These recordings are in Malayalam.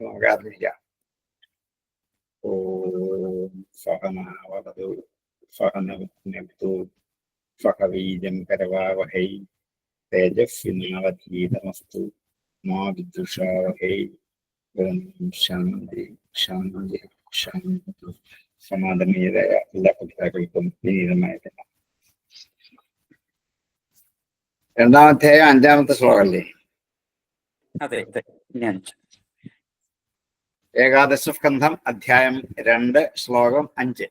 നമുക്ക് ആരംഭിക്കാം. ഓം സഹനാവതു സഹനവതു സഹവീര്യം കരവാവഹൈ തേജസ്വിനാവധീതമസ്തു മാ വിദ്വിഷാവഹൈ. ഓം ശാന്തി ശാന്തി ശാന്തി. സമാധാനീയരായ എല്ലാ പഠിതാക്കൾക്കും വിനീതമായ രണ്ടാമത്തെ 5ാമത്തെ ശ്ലോകമല്ലേ? അതെ. ഏകാദശസ്കന്ധം അധ്യായം 2 ശ്ലോകം 5.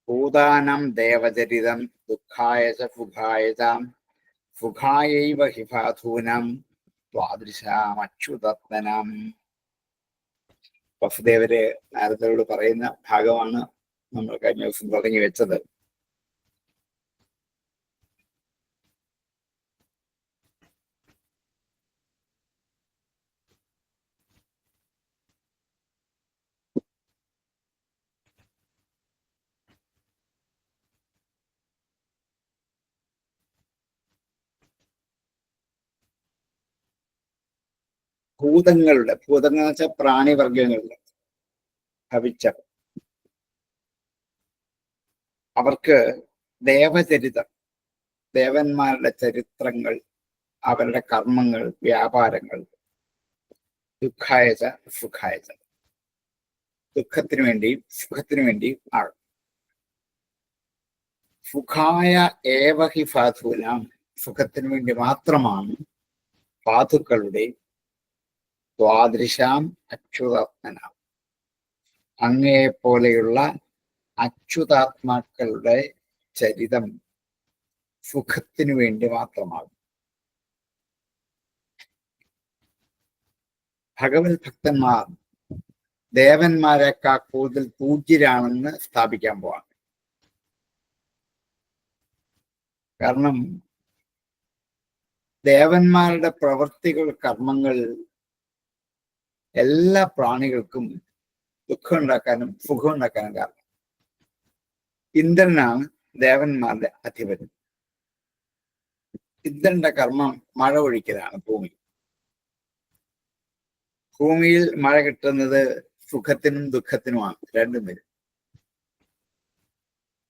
ഭൂതാനം ദേവചരിതം ദുഃഖായ ച ഫുഖായതാം ഫുഖായൈവ ഹി ഫാധൂനം ത്വാദൃശാമച്യുതത്മനം. വസുദേവര് നാരദരോട് പറയുന്ന ഭാഗമാണ് നമ്മൾ കഴിഞ്ഞ ദിവസം തുടങ്ങി വെച്ചത്. ഭൂതങ്ങൾ എന്ന് വെച്ചാൽ പ്രാണിവർഗങ്ങളുടെ ഭവിച്ചർ, അവർക്ക് ദേവചരിതം, ദേവന്മാരുടെ ചരിത്രങ്ങൾ, അവരുടെ കർമ്മങ്ങൾ, വ്യാപാരങ്ങൾ, ദുഃഖായച സുഖായച, ദുഃഖത്തിനു വേണ്ടിയും സുഖത്തിനു വേണ്ടിയും ആകും. സുഖായ ഏവഹി ഫാധൂനാം, സുഖത്തിനു വേണ്ടി മാത്രമാണ് സാധുക്കളുടെ ദ്വാദൃശാം അച്യുതാത്മനാം, അങ്ങയെപ്പോലെയുള്ള അച്യുതാത്മാക്കളുടെ ചരിതം സുഖത്തിനു വേണ്ടി മാത്രമാകും. ഭഗവത് ഭക്തന്മാർ ദേവന്മാരെക്കാൾ കൂടുതൽ പൂജ്യരാണെന്ന് സ്ഥാപിക്കാൻ പോവാണ്. കാരണം ദേവന്മാരുടെ പ്രവൃത്തികൾ, കർമ്മങ്ങൾ എല്ലാ പ്രാണികൾക്കും ദുഃഖം ഉണ്ടാക്കാനും സുഖം ഉണ്ടാക്കാനും കാരണം. ഇന്ദ്രനാണ് ദേവന്മാരുടെ അധിപതി. ഇന്ദ്രന്റെ കർമ്മം മഴ ഒഴിക്കലാണ്. ഭൂമിയിൽ മഴ കിട്ടുന്നത് സുഖത്തിനും ദുഃഖത്തിനുമാണ്, രണ്ടും വരും.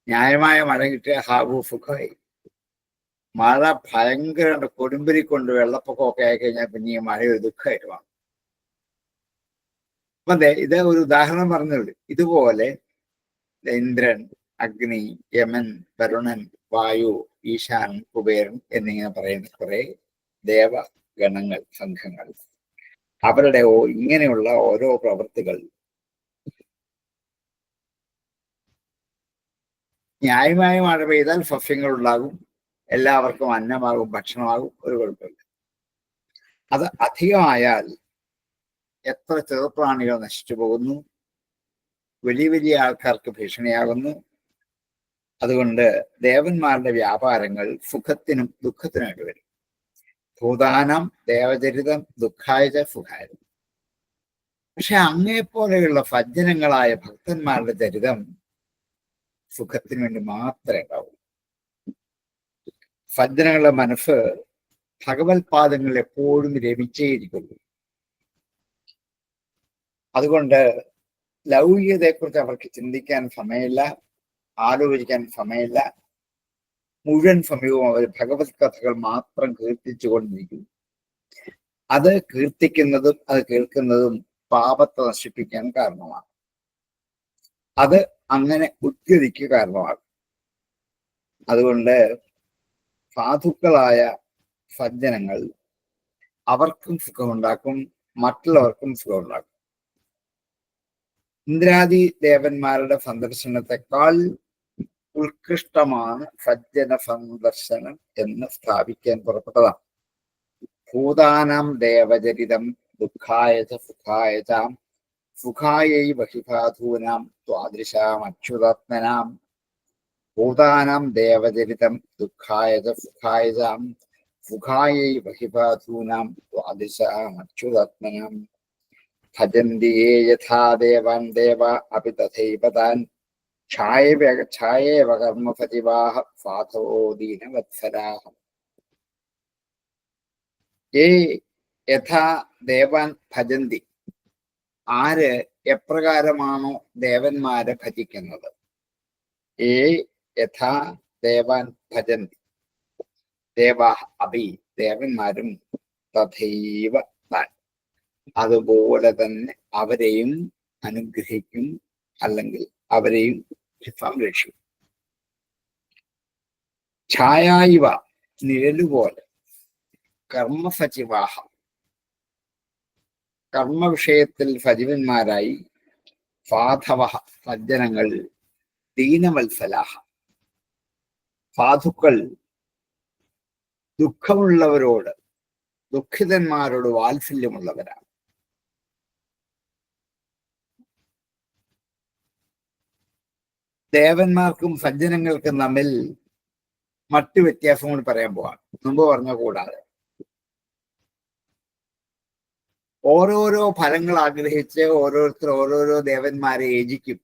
ന്യായമായ മഴ കിട്ടിയ ഹാവു സുഖമായി. മഴ ഭയങ്കര കൊടുമ്പിരി കൊണ്ട് വെള്ളപ്പൊക്കമൊക്കെ ആയിക്കഴിഞ്ഞാൽ പിന്നെ ഈ മഴ ഒരു ദുഃഖമായിട്ട് മാറും. അതെ, ഇത് ഒരു ഉദാഹരണം പറഞ്ഞുള്ളൂ. ഇതുപോലെ ഇന്ദ്രൻ, അഗ്നി, യമൻ, വരുണൻ, വായു, ഈശാൻ, കുബേരൻ എന്നിങ്ങനെ പറയുന്ന കുറെ ദേവഗണങ്ങൾ, സംഘങ്ങൾ, അവരുടെ ഇങ്ങനെയുള്ള ഓരോ പ്രവൃത്തികൾ ന്യായമായ മഴ പെയ്താൽ സസ്യങ്ങൾ ഉണ്ടാകും, എല്ലാവർക്കും അന്നമാകും, ഭക്ഷണമാകും, ഒരു കുഴപ്പമില്ല. അത് അധികമായാൽ എത്ര ചെറുപ്രാണികൾ നശിച്ചു പോകുന്നു, വലിയ വലിയ ആൾക്കാർക്ക് ഭീഷണിയാകുന്നു. അതുകൊണ്ട് ദേവന്മാരുടെ വ്യാപാരങ്ങൾ സുഖത്തിനും ദുഃഖത്തിനുമായിട്ട് വരും. ഭൂതാനം ദേവചരിതം ദുഃഖായച സുഖായ. പക്ഷെ അങ്ങേപ്പോലെയുള്ള സജ്ജനങ്ങളായ ഭക്തന്മാരുടെ ചരിതം സുഖത്തിനു വേണ്ടി മാത്രമേ ഉണ്ടാവൂ. സജ്ജനങ്ങളുടെ മനസ്സ് ഭഗവത് പാദങ്ങളിൽ എപ്പോഴും രമിച്ചേയിരിക്കുന്നു. അതുകൊണ്ട് ലൗകികതയെക്കുറിച്ച് അവർക്ക് ചിന്തിക്കാൻ സമയമില്ല, ആലോചിക്കാൻ സമയമില്ല. മുഴുവൻ സമയവും അവർ ഭഗവത് കഥകൾ മാത്രം കീർത്തിച്ചുകൊണ്ടിരിക്കുന്നു. അത് കീർത്തിക്കുന്നതും അത് കേൾക്കുന്നതും പാപത്തെ നശിപ്പിക്കാൻ കാരണമാണ്. അത് അങ്ങനെ ഉദ്ഗതിക്ക് കാരണമാകും. അതുകൊണ്ട് സാധുക്കളായ സജ്ജനങ്ങൾ അവർക്കും സുഖമുണ്ടാക്കും, മറ്റുള്ളവർക്കും സുഖമുണ്ടാക്കും. ഇന്ദ്രാദി ദേവന്മാരുടെ സന്ദർശനത്തെക്കാൾ ഉത്കൃഷ്ടമാണ് സജ്ജന സന്ദർശനം എന്ന് സ്ഥാപിക്കാൻ പുറപ്പെട്ടതാണ്. ഭൂതാനാം ദേവചരിതം ദുഃഖായച സുഖായചാം സുഖായൈവ ഹി സാധൂനാം ത്വാദൃശാം അച്യുതാത്മനാം. ഭൂതാനാം ദേവചരിതം ദുഃഖായച സുഖായചാം സുഖായൈവ ഹി സാധൂനാം ത്വാദൃശാം അച്യുതാത്മനാം. ഭജന്തി യേ യഥാ ദേവാൻ ദേവ അപി തഥൈവ താൻ ഛായേവ കർമ്മഫതിവാഹ സാധവോ ദീനവത്സലാഹ. യേ യഥാ ദേവാൻ ഭജന്തി, ആര് എപ്രകാരമാണോ ദേവന്മാരെ ഭജിക്കുന്നത്, ഏ യഥാ ദേവാൻ ഭജന്തി ദേവാ അഭി, ദേവന്മാരും തഥൈവ താൻ, അതുപോലെ തന്നെ അവരെയും അനുഗ്രഹിക്കും, അല്ലെങ്കിൽ അവരെയും സംരക്ഷിക്കും. ഛായായിവ, നിഴലുപോലെ, കർമ്മസചിവാഹ, കർമ്മവിഷയത്തിൽ സജീവന്മാരായി, സാധവ, സജ്ജനങ്ങൾ, ദീനവത്സലാഹ, സാധുക്കൾ ദുഃഖമുള്ളവരോട്, ദുഃഖിതന്മാരോട് വാത്സല്യമുള്ളവരാണ്. ദേവന്മാർക്കും സജ്ജനങ്ങൾക്കും തമ്മിൽ മറ്റു വ്യത്യാസം കൂടി പറയാൻ പോവാണ്, മുമ്പ് പറഞ്ഞ കൂടാതെ. ഓരോരോ ഫലങ്ങൾ ആഗ്രഹിച്ച് ഓരോരുത്തർ ഓരോരോ ദേവന്മാരെ യജിക്കും.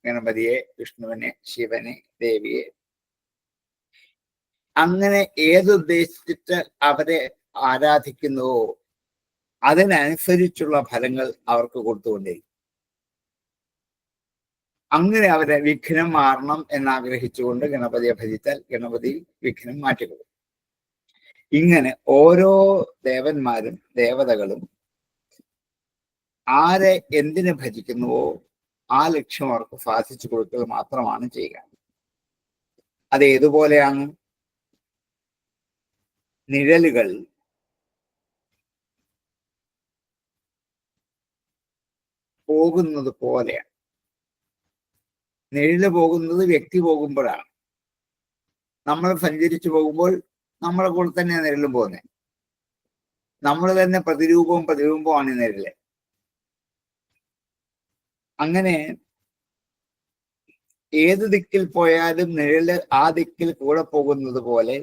ഗണപതിയെ, വിഷ്ണുവിനെ, ശിവനെ, ദേവിയെ. അങ്ങനെ ഏതുദ്ദേശിച്ചിട്ട് അവരെ ആരാധിക്കുന്നുവോ അതിനനുസരിച്ചുള്ള ഫലങ്ങൾ അവർക്ക് കൊടുത്തുകൊണ്ടേയിരിക്കും. അങ്ങനെ അവരെ വിഘ്നം മാറണം എന്നാഗ്രഹിച്ചുകൊണ്ട് ഗണപതിയെ ഭജിച്ചാൽ ഗണപതി വിഘ്നം മാറ്റിക്കൊടുക്കും. ഇങ്ങനെ ഓരോ ദേവന്മാരും ദേവതകളും ആരെ എന്തിനു ഭജിക്കുന്നുവോ ആ ലക്ഷ്യം അവർക്ക് സാധിച്ചു കൊടുക്കുക മാത്രമാണ് ചെയ്യുക. അത് ഏതുപോലെയാണ്? നിഴലുകൾ പോകുന്നത് പോലെയാണ്. നിഴല് പോകുന്നത് വ്യക്തി പോകുമ്പോഴാണ്. നമ്മൾ സഞ്ചരിച്ചു പോകുമ്പോൾ നമ്മളെ കൂടെ തന്നെ നിഴലും പോകുന്നത്. നമ്മൾ തന്നെ പ്രതിരൂപമാണ് ഈ നിഴല്. അങ്ങനെ ഏത് ദിക്കിൽ പോയാലും നിഴല് ആ ദിക്കിൽ കൂടെ പോകുന്നത് പോലെ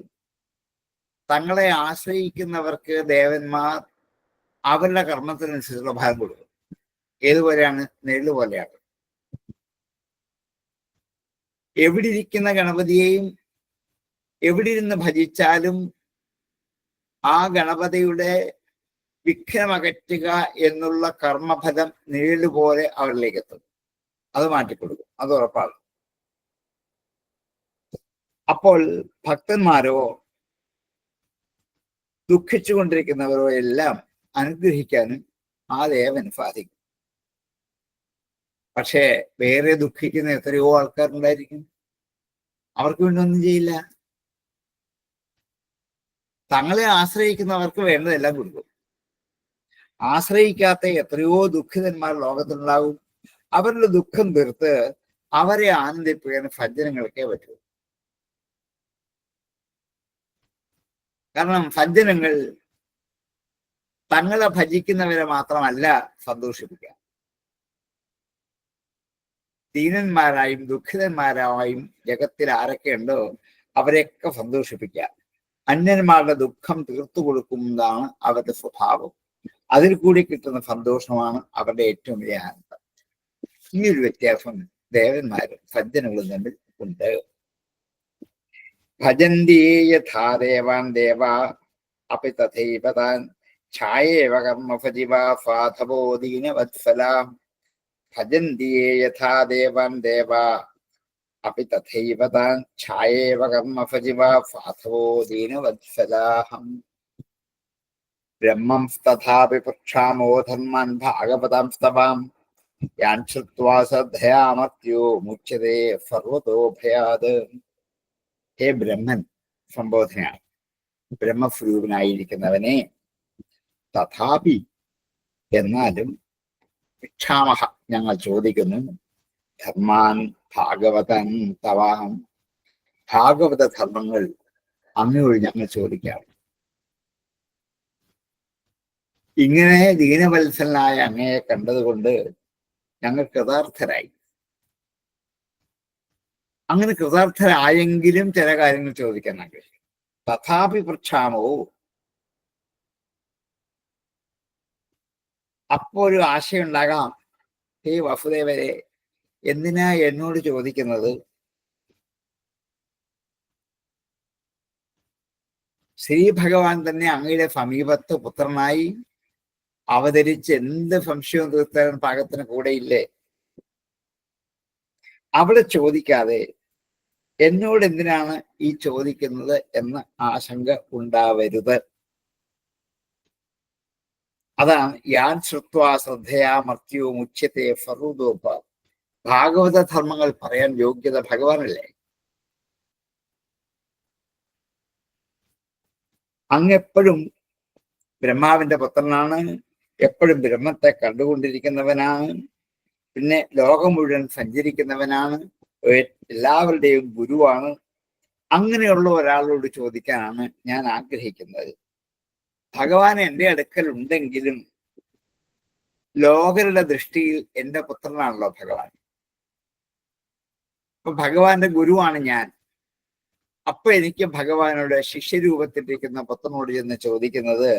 തങ്ങളെ ആശ്രയിക്കുന്നവർക്ക് ദേവന്മാർ അവരുടെ കർമ്മത്തിനനുസരിച്ചുള്ള ഫലം കൊടുക്കും. ഏതുപോലെയാണ്? നിഴല് പോലെയാണ്. എവിടെ ഇരിക്കുന്ന ഗണപതിയെയും എവിടെ ഇരുന്ന് ഭജിച്ചാലും ആ ഗണപതിയുടെ വിഘ്നമകറ്റുക എന്നുള്ള കർമ്മഫലം നിഴല് പോലെ അവരിലേക്ക് എത്തും. അത് മാറ്റിക്കൊടുക്കും, അത് ഉറപ്പാണ്. അപ്പോൾ ഭക്തന്മാരോ ദുഃഖിച്ചുകൊണ്ടിരിക്കുന്നവരോ എല്ലാം അനുഗ്രഹിക്കാനും ആ ദേവന് സാധിക്കും. പക്ഷേ വേറെ ദുഃഖിക്കുന്ന എത്രയോ ആൾക്കാരുണ്ടായിരിക്കും, അവർക്ക് വേണ്ടി ഒന്നും ചെയ്യില്ല. തങ്ങളെ ആശ്രയിക്കുന്നവർക്ക് വേണ്ടതെല്ലാം കൊടുക്കും. ആശ്രയിക്കാത്ത എത്രയോ ദുഃഖിതന്മാർ ലോകത്തുണ്ടാകും. അവരുടെ ദുഃഖം തീർത്ത് അവരെ ആനന്ദിപ്പിക്കാൻ സജ്ജനങ്ങൾക്കേ പറ്റൂ. കാരണം സജ്ജനങ്ങൾ തങ്ങളെ ഭജിക്കുന്നവരെ മാത്രമല്ല സന്തോഷിപ്പിക്കുക, ദീനന്മാരായും ദുഃഖിതന്മാരായും ജഗത്തിൽ ആരൊക്കെയുണ്ടോ അവരെയൊക്കെ സന്തോഷിപ്പിക്കുക. അന്യന്മാരുടെ ദുഃഖം തീർത്തു കൊടുക്കുന്നതാണ് അവരുടെ സ്വഭാവം. അതിൽ കൂടി കിട്ടുന്ന സന്തോഷമാണ് അവരുടെ ഏറ്റവും വലിയ ആനന്ദം. ഈ ഒരു വ്യത്യാസം ദേവന്മാരും സജ്ജനങ്ങളും തമ്മിൽ ഉണ്ട്. ഭജന്തി യഥാ ദേവാൻ ദേവാ അപി തഥൈവ താൻ ഛായേവ കർമ്മഫജിവാ സാധവോ ദീനവത്സലാം. ഭജന്തി യഥാ ദേവാൻ ദേവാ അപി തഥൈവ താൻ ഛായേവ കർമ്മഫജിവാ സാധവോ ദീനവത്സലാഹം. ബ്രഹ്മം തഥാപി പക്ഷാമോ ധർമാൻ ഭാഗവതാം സ്തവാം യാൻ ശ്രുത്വാ ശ്രദ്ധയാമർത്യോ മുച്യതേ സർവതോ ഭയാത്. ഹേ ബ്രഹ്മൻ, സംബോധനയാണ്. ബ്രഹ്മസ്വരൂപനായിരിക്കുന്നവനെ, തഥാപി എന്നാലും, ഭിക്ഷാമഹ ഞങ്ങൾ ചോദിക്കുന്നു, ധർമാൻ ഭാഗവതൻ തവാം ഭാഗവത ധർമ്മങ്ങൾ അങ്ങയോട് ഞങ്ങൾ ചോദിക്കാം. ഇങ്ങനെ ദീനവത്സലനായ അങ്ങയെ കണ്ടതുകൊണ്ട് ഞങ്ങൾ കൃതാർത്ഥരായി. അങ്ങനെ കൃതാർത്ഥരായെങ്കിലും ചില കാര്യങ്ങൾ ചോദിക്കാൻ ആഗ്രഹിക്കും. തഥാപി പൃച്ഛാമോ, അപ്പോ ഒരു ആശയം ഉണ്ടാകാം, ഹേ വസുദേവരെ, എന്തിനാ എന്നോട് ചോദിക്കുന്നത്? ശ്രീ ഭഗവാൻ തന്നെ അങ്ങയുടെ സമീപത്ത് പുത്രനായി അവതരിച്ച് എന്ത് സംശയവും തീർത്താൻ പാകത്തിന് കൂടെയില്ലേ? അവിടെ ചോദിക്കാതെ എന്നോട് എന്തിനാണ് ഈ ചോദിക്കുന്നത് എന്ന ആശങ്ക ഉണ്ടാവരുത്. അതാണ് യാൻ ശ്രുത്വാ ശ്രദ്ധയാ മർത്യോ മുച്യത്തെ ഫറൂദോപ. ഭാഗവത ധർമ്മങ്ങൾ പറയാൻ യോഗ്യത ഭഗവാനല്ലേ? അങ്ങെപ്പോഴും ബ്രഹ്മാവിന്റെ പുത്രനാണ്, എപ്പോഴും ബ്രഹ്മത്തെ കണ്ടുകൊണ്ടിരിക്കുന്നവനാണ്, പിന്നെ ലോകം മുഴുവൻ സഞ്ചരിക്കുന്നവനാണ്, എല്ലാവരുടെയും ഗുരുവാണ്. അങ്ങനെയുള്ള ഒരാളോട് ചോദിക്കാനാണ് ഞാൻ ആഗ്രഹിക്കുന്നത്. ഭഗവാൻ എൻ്റെ അടുക്കൽ ഉണ്ടെങ്കിലും ലോകരുടെ ദൃഷ്ടിയിൽ എൻ്റെ പുത്രനാണല്ലോ ഭഗവാൻ. അപ്പൊ ഭഗവാന്റെ ഗുരുവാണ് ഞാൻ. അപ്പൊ എനിക്ക് ഭഗവാനോട് ശിഷ്യരൂപത്തിലിരിക്കുന്ന പുത്രനോട് ചെന്ന് ചോദിക്കുന്നത്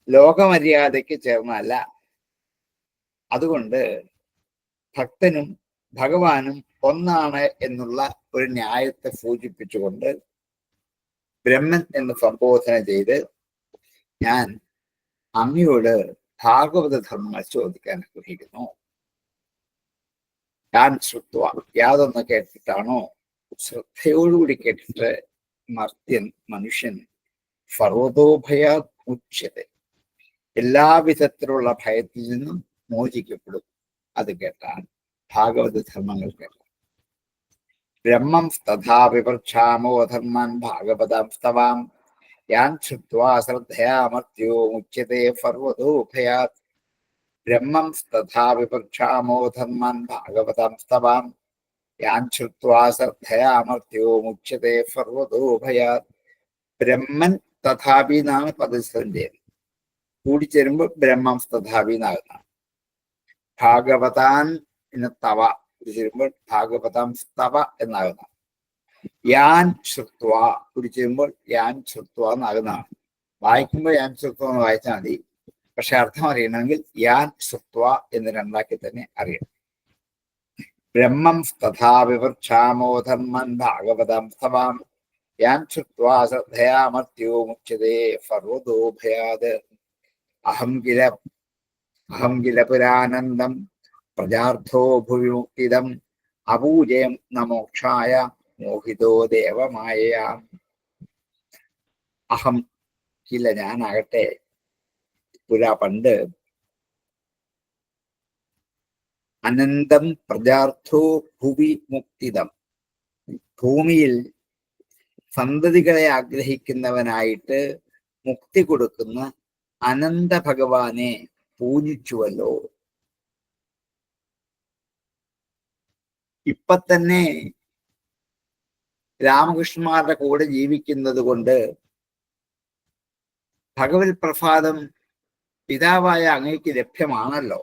ലോകമര്യാദയ്ക്ക് ചേർന്നല്ല. അതുകൊണ്ട് ഭക്തനും ഭഗവാനും ഒന്നാണ് എന്നുള്ള ഒരു ന്യായത്തെ സൂചിപ്പിച്ചുകൊണ്ട് ബ്രഹ്മൻ എന്ന് സംബോധന ചെയ്ത് ഞാൻ അങ്ങയോട് ഭാഗവത ധർമ്മങ്ങൾ ചോദിക്കാൻ ആഗ്രഹിക്കുന്നു. ഞാൻ ശ്രുത്വ, യാതൊന്ന് കേട്ടിട്ടാണോ? ശ്രദ്ധയോടുകൂടി കേട്ടിട്ട് മർത്യൻ, മനുഷ്യൻ ഫർവതോഭയാ മുച്യത, എല്ലാവിധത്തിലുള്ള ഭയത്തിൽ നിന്നും മോചിക്കപ്പെടും. അത് കേട്ടാൽ ഭാഗവത ധർമ്മങ്ങൾ കേട്ടാൽ. ബ്രഹ്മം തഥാ വിപർച്ഛാമോ ധർമ്മൻ ഭാഗവതാം സ്തവാം യാൻ ശ്രുത്വാ ശ്രദ്ധയാ മർത്യോ മുച്യത്തെ ഫർവതോഭയാത്. ബ്രഹ്മം തഥാ വിപർച്ഛാമോ ധർമ്മൻ ഭാഗവതാം സ്തവാം യാൻ ശ്രുത്വാ ശ്രദ്ധയാ മർത്യോ മുച്യത്തെ ഫർവതോഭയാത്. ബ്രഹ്മൻ തഥാപി എന്നാണ് പദത്തിന്റെ കൂടിച്ചേരുമ്പോൾ ബ്രഹ്മം തഥാപി എന്നാകുന്ന. ഭാഗവതാൻ എന്ന് തവ കൂടിച്ചേരുമ്പോൾ ഭാഗവതാം സ്തവ എന്നാകുന്ന. യാൻ ശ്രുത്വ കൂടിച്ചേരുമ്പോൾ യാൻ ശ്രുത്വ എന്നാകുന്നതാണ്. വായിക്കുമ്പോൾ യാൻ ശ്രുത്വ എന്ന് വായിച്ചാൽ മതി. പക്ഷെ അർത്ഥം അറിയണമെങ്കിൽ യാൻ ശ്രുത്വ എന്ന് രണ്ടാക്കി തന്നെ അറിയണം. ബ്രഹ്മം തഥാ വിവർച്ഛാമോ ധർമ്മൻ ഭാഗവതാം സ്തവാം യാൻ ശ്രുത്വാ ശ്രദ്ധയാ മർത്യോ മുച്യതേ ഫർവതോഭയാത്. അഹം കില പുരാനന്ദം പ്രജാർത്ഥോ ഭുവി മുക്തിദം അപൂജയം ന മോക്ഷായ മോഹിതോ ദേവമായ. അഹം കില, ഞാനാകട്ടെ, പുരാ പണ്ട്, അനന്തം പ്രജാർത്ഥോ ഭുവി മുക്തിദം, ഭൂമിയിൽ സന്തതികളെ ആഗ്രഹിക്കുന്നവനായിട്ട് മുക്തി കൊടുക്കുന്ന അനന്ത ഭഗവാനെ പൂജിച്ചുവല്ലോ. ഇപ്പൊ തന്നെ രാമകൃഷ്ണന്മാരുടെ കൂടെ ജീവിക്കുന്നത് കൊണ്ട് ഭഗവത് പ്രസാദം പിതാവായ അങ്ങയ്ക്ക് ലഭ്യമാണല്ലോ.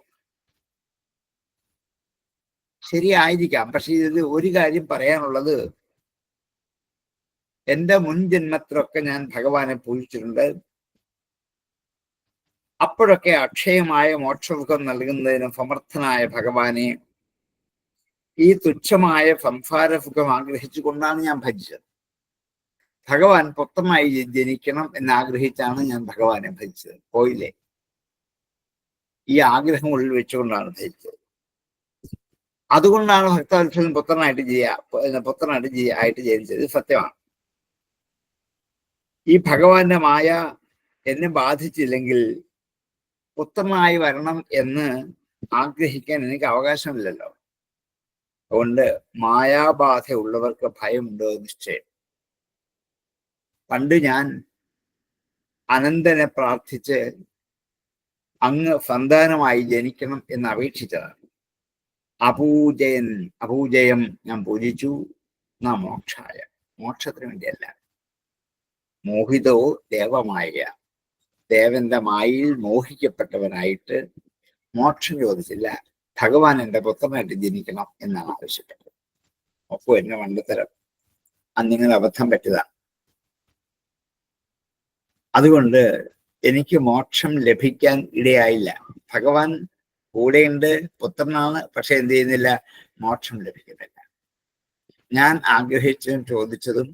ശരിയായിരിക്കാം. പക്ഷെ ഇത് ഒരു കാര്യം പറയാനുള്ളത്, എൻ്റെ മുൻ ജന്മത്തിലൊക്കെ ഞാൻ ഭഗവാനെ പൂജിച്ചിട്ടുണ്ട്. അപ്പോഴൊക്കെ അക്ഷയമായ മോക്ഷസുഖം നൽകുന്നതിന് സമർത്ഥനായ ഭഗവാനെ ഈ തുച്ഛമായ സംസാരസുഖം ആഗ്രഹിച്ചുകൊണ്ടാണ് ഞാൻ ഭജിച്ചത്. ഭഗവാൻ പുത്രനായി ജനിക്കണം എന്നാഗ്രഹിച്ചാണ് ഞാൻ ഭഗവാനെ ഭജിച്ചത്. പോയില്ലേ? ഈ ആഗ്രഹം ഉള്ളിൽ വെച്ചുകൊണ്ടാണ് ഭജിച്ചത്. അതുകൊണ്ടാണ് ഭക്തവത്സലൻ പുത്രനായിട്ട് ജനിച്ചത്. സത്യമാണ്. ഈ ഭഗവാന്റെ മായ എന്നെ ബാധിച്ചില്ലെങ്കിൽ പുത്രനായി വരണം എന്ന് ആഗ്രഹിക്കാൻ എനിക്ക് അവകാശമില്ലല്ലോ. അതുകൊണ്ട് മായാബാധ ഉള്ളവർക്ക് ഭയമുണ്ടോ നിശ്ചയം. പണ്ട് ഞാൻ അനന്തനെ പ്രാർത്ഥിച്ച് അങ്ങ് സന്താനമായി ജനിക്കണം എന്ന് അപേക്ഷിച്ചതാണ്. അപൂജയം ഞാൻ പൂജിച്ചു. നാ മോക്ഷായ, മോക്ഷത്തിന് വേണ്ടിയല്ല. മോഹിതോ ദേവമായ, ദേവന്റെ മായയിൽ മോഹിക്കപ്പെട്ടവനായിട്ട് മോക്ഷം ചോദിച്ചില്ല. ഭഗവാൻ എൻ്റെ പുത്രനായിട്ട് ജനിക്കണം എന്നാണ് ആവശ്യപ്പെട്ടത്. ഒപ്പം എന്നെ മണ്ടത്തരം, അന്നിങ്ങനെ അബദ്ധം പറ്റിയതാണ്. അതുകൊണ്ട് എനിക്ക് മോക്ഷം ലഭിക്കാൻ ഇടയായില്ല. ഭഗവാൻ കൂടെയുണ്ട്, പുത്രനാണ്. പക്ഷെ എന്ത് ചെയ്യുന്നില്ല? മോക്ഷം ലഭിക്കുന്നില്ല. ഞാൻ ആഗ്രഹിച്ചതും ചോദിച്ചതും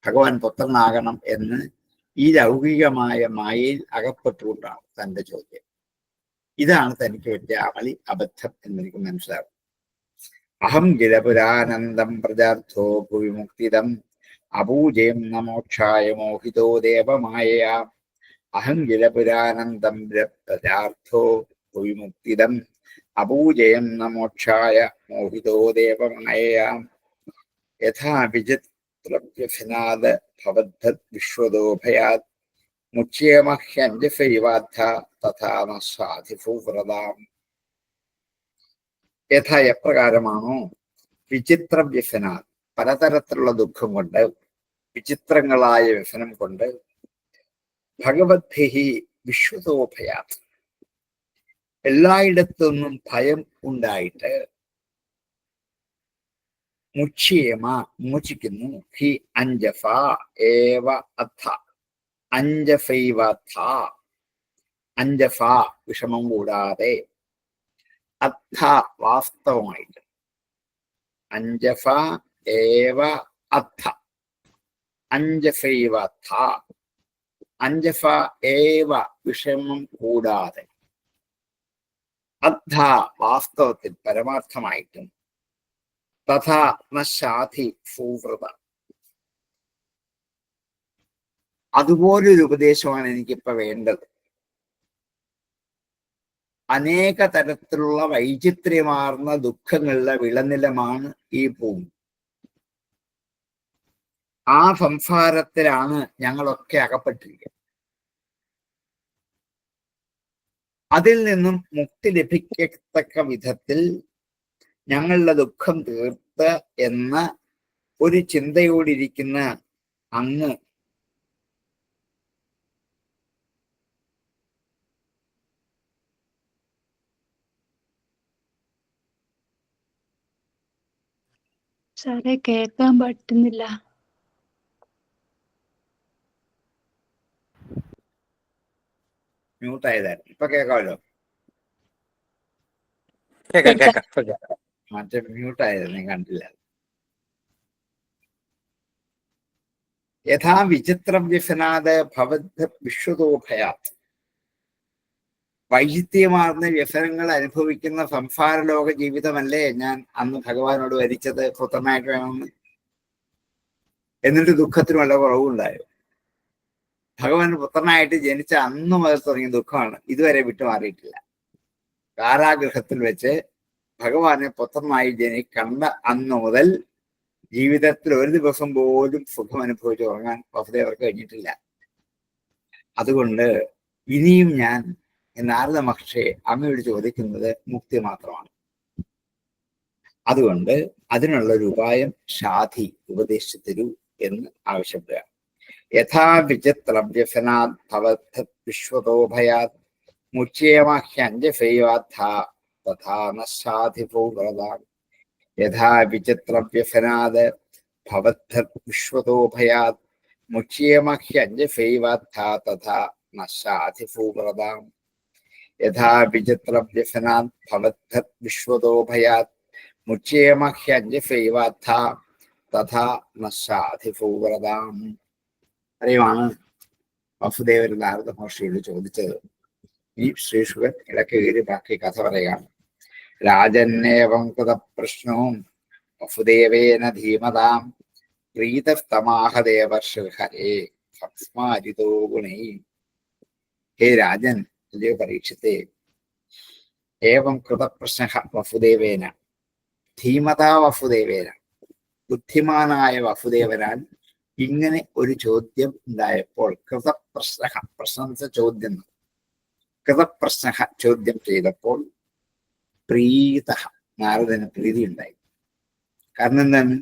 ഭഗവാൻ പുത്രനാകണം എന്ന് ഈ ലൗകികമായ മായയിൽ അകപ്പെട്ടുകൊണ്ടാണ് തൻ്റെ ചോദ്യം. ഇതാണ് തനിക്ക് പറ്റിയ വലിയ അബദ്ധം എന്നെനിക്ക് മനസ്സിലാവും. അഹം ഗിരപുരാനന്ദം പ്രജാർത്ഥോ ഭുവിമുക്തിദം അപൂജയം നമോക്ഷായ മോഹിതോ ദേവമായ. അഹം ഗിരപുരാനന്ദം പ്രജാർത്ഥോ ഭുവിമുക്തിദം അപൂജയം നമോക്ഷായ മോഹിതോ ദേവമായ. യഥാ വിചിത്രവ്യസനാദ ഭവദ്ഭത് വിശ്വതോഭയാത് മുച്യേമഹ്യഞ്ജസൈവാദ്ധ തഥാ ന സാധിഭൂവ്രതാം. യഥ എപ്രകാരമാണോ വിചിത്ര വ്യസനാൽ പലതരത്തിലുള്ള ദുഃഖം കൊണ്ട്, വിചിത്രങ്ങളായ വ്യസനം കൊണ്ട്, ഭഗവദ്ഭിഹി വിശ്വതോഭയാത് എല്ലായിടത്തുനിന്നും ഭയം ഉണ്ടായിട്ട്, മുച്യേമ മോചിക്കുന്നു, ഹി അഞ്ജഫ ഏവ അഥ അഞ്ജഫൈവഥ അഞ്ജഫ വിഷമം കൂടാതെ, അഥ വാസ്തവമായിട്ട്, അഞ്ജഫ ഏവ അഥ അഞ്ജഫൈവഥ അഞ്ജഫ ഏവ വിഷമം കൂടാതെ, അഥ വാസ്തവത്തിൽ പരമാർത്ഥമായിട്ടും, തഥാ നശാധി ഭൂവ്രത അതുപോലൊരു ഉപദേശമാണ് എനിക്കിപ്പോ വേണ്ടത്. അനേക തരത്തിലുള്ള വൈചിത്ര്യമാർന്ന ദുഃഖങ്ങളുടെ വിളനിലമാണ് ഈ ഭൂമി. ആ സംസാരത്തിലാണ് ഞങ്ങളൊക്കെ അകപ്പെട്ടിരിക്കുന്നത്. അതിൽ നിന്നും മുക്തി ലഭിക്കത്തക്ക വിധത്തിൽ ഞങ്ങളുടെ ദുഃഖം തീർത്ത് എന്ന ഒരു ചിന്തയോടിരിക്കുന്ന അങ്ങ് സാറേ കേൾക്കാൻ പറ്റുന്നില്ല. മ്യൂട്ടായതായിരുന്നു. ഇപ്പൊ കേൾക്കാമല്ലോ. കേക്കാം കേക്കാം. മറ്റേ മ്യൂട്ടായിരുന്നു, കണ്ടില്ല. യഥാ വിചിത്രം വ്യസനാത് ഭവദ് വിശ്വതോഭയാത് വൈചിത്യമാർന്ന വ്യസനങ്ങൾ അനുഭവിക്കുന്ന സംസാര ലോക ജീവിതമല്ലേ ഞാൻ അന്ന് ഭഗവാനോട് വരിച്ചത് പുത്രനായിട്ട് വേണമെന്ന്. എന്നിട്ട് ദുഃഖത്തിന് വല്ല കുറവുണ്ടായോ? ഭഗവാൻ പുത്രനായിട്ട് ജനിച്ച അന്ന് മുതൽ തുടങ്ങിയ ദുഃഖമാണ്, ഇതുവരെ വിട്ടുമാറിയിട്ടില്ല. കാരാഗൃഹത്തിൽ വെച്ച് ഭഗവാനെ പുത്രനായി കണ്ട അന്ന് മുതൽ ജീവിതത്തിൽ ഒരു ദിവസം പോലും സുഖം അനുഭവിച്ച് ഉറങ്ങാൻ വസുദേവർക്ക് കഴിഞ്ഞിട്ടില്ല. അതുകൊണ്ട് ഇനിയും ഞാൻ നാരദ മഹർഷിയെ അങ്ങയോട് ചോദിക്കുന്നത് മുക്തി മാത്രമാണ്. അതുകൊണ്ട് അതിനുള്ള ഒരു ഉപായം ശാധി ഉപദേശിച്ചു തരൂ എന്ന് ആവശ്യപ്പെടുക. യഥാ വിചിത്രവ്യസനാത് ഭവദ് വിശ്വതോഭയാത് മുച്യേമഹ്യഞ്ജസൈവാദ്ധ തഥാ ന സാധിഭൂവ്രതാം. യഥാ വിചിത്രവ്യസനാത് ഭവദ് വിശ്വതോഭയാത് മുച്യേമഹ്യഞ്ജസൈവാദ്ധ തഥാ ന സാധിഭൂവ്രതാം. യഥാ വിചിത്രവ്യസനാത് ഭവദ് വിശ്വതോഭയാത് മുച്യേമഹ്യഞ്ജസൈവാദ്ധ തഥാ ന സാധിഭൂവ്രതാം. അറിയുമാണ് വസുദേവൻ നാരദ മഹർഷിയോട് ചോദിച്ചത്. ഈ ശ്രീശുകൻ ഇടയ്ക്ക് കയറി ബാക്കി കഥ പറയുകയാണ്. രാജന്നേവം കൃത പ്രശ്നവും വസുദേവേന ധീമതാം പ്രീതസ്തമാഹ ദേവർഷേ സംസ്മാരിതോ ഗുണൈ. ഹേ രാജൻ, അല്ലയോ പരീക്ഷത്തെ, ഏവം കൃതപ്രശ്ന വസുദേവേന, ധീമതാ വസുദേവേന, ബുദ്ധിമാനായ വസുദേവനാൽ ഇങ്ങനെ ഒരു ചോദ്യം ഉണ്ടായപ്പോൾ, കൃതപ്രശ്ന, പ്രശംസ ചോദ്യം, കൃതപ്രശ്ന ചോദ്യം ചെയ്തപ്പോൾ പ്രീത, നാരദന് പ്രീതി ഉണ്ടായി. കാരണം എന്താണ്?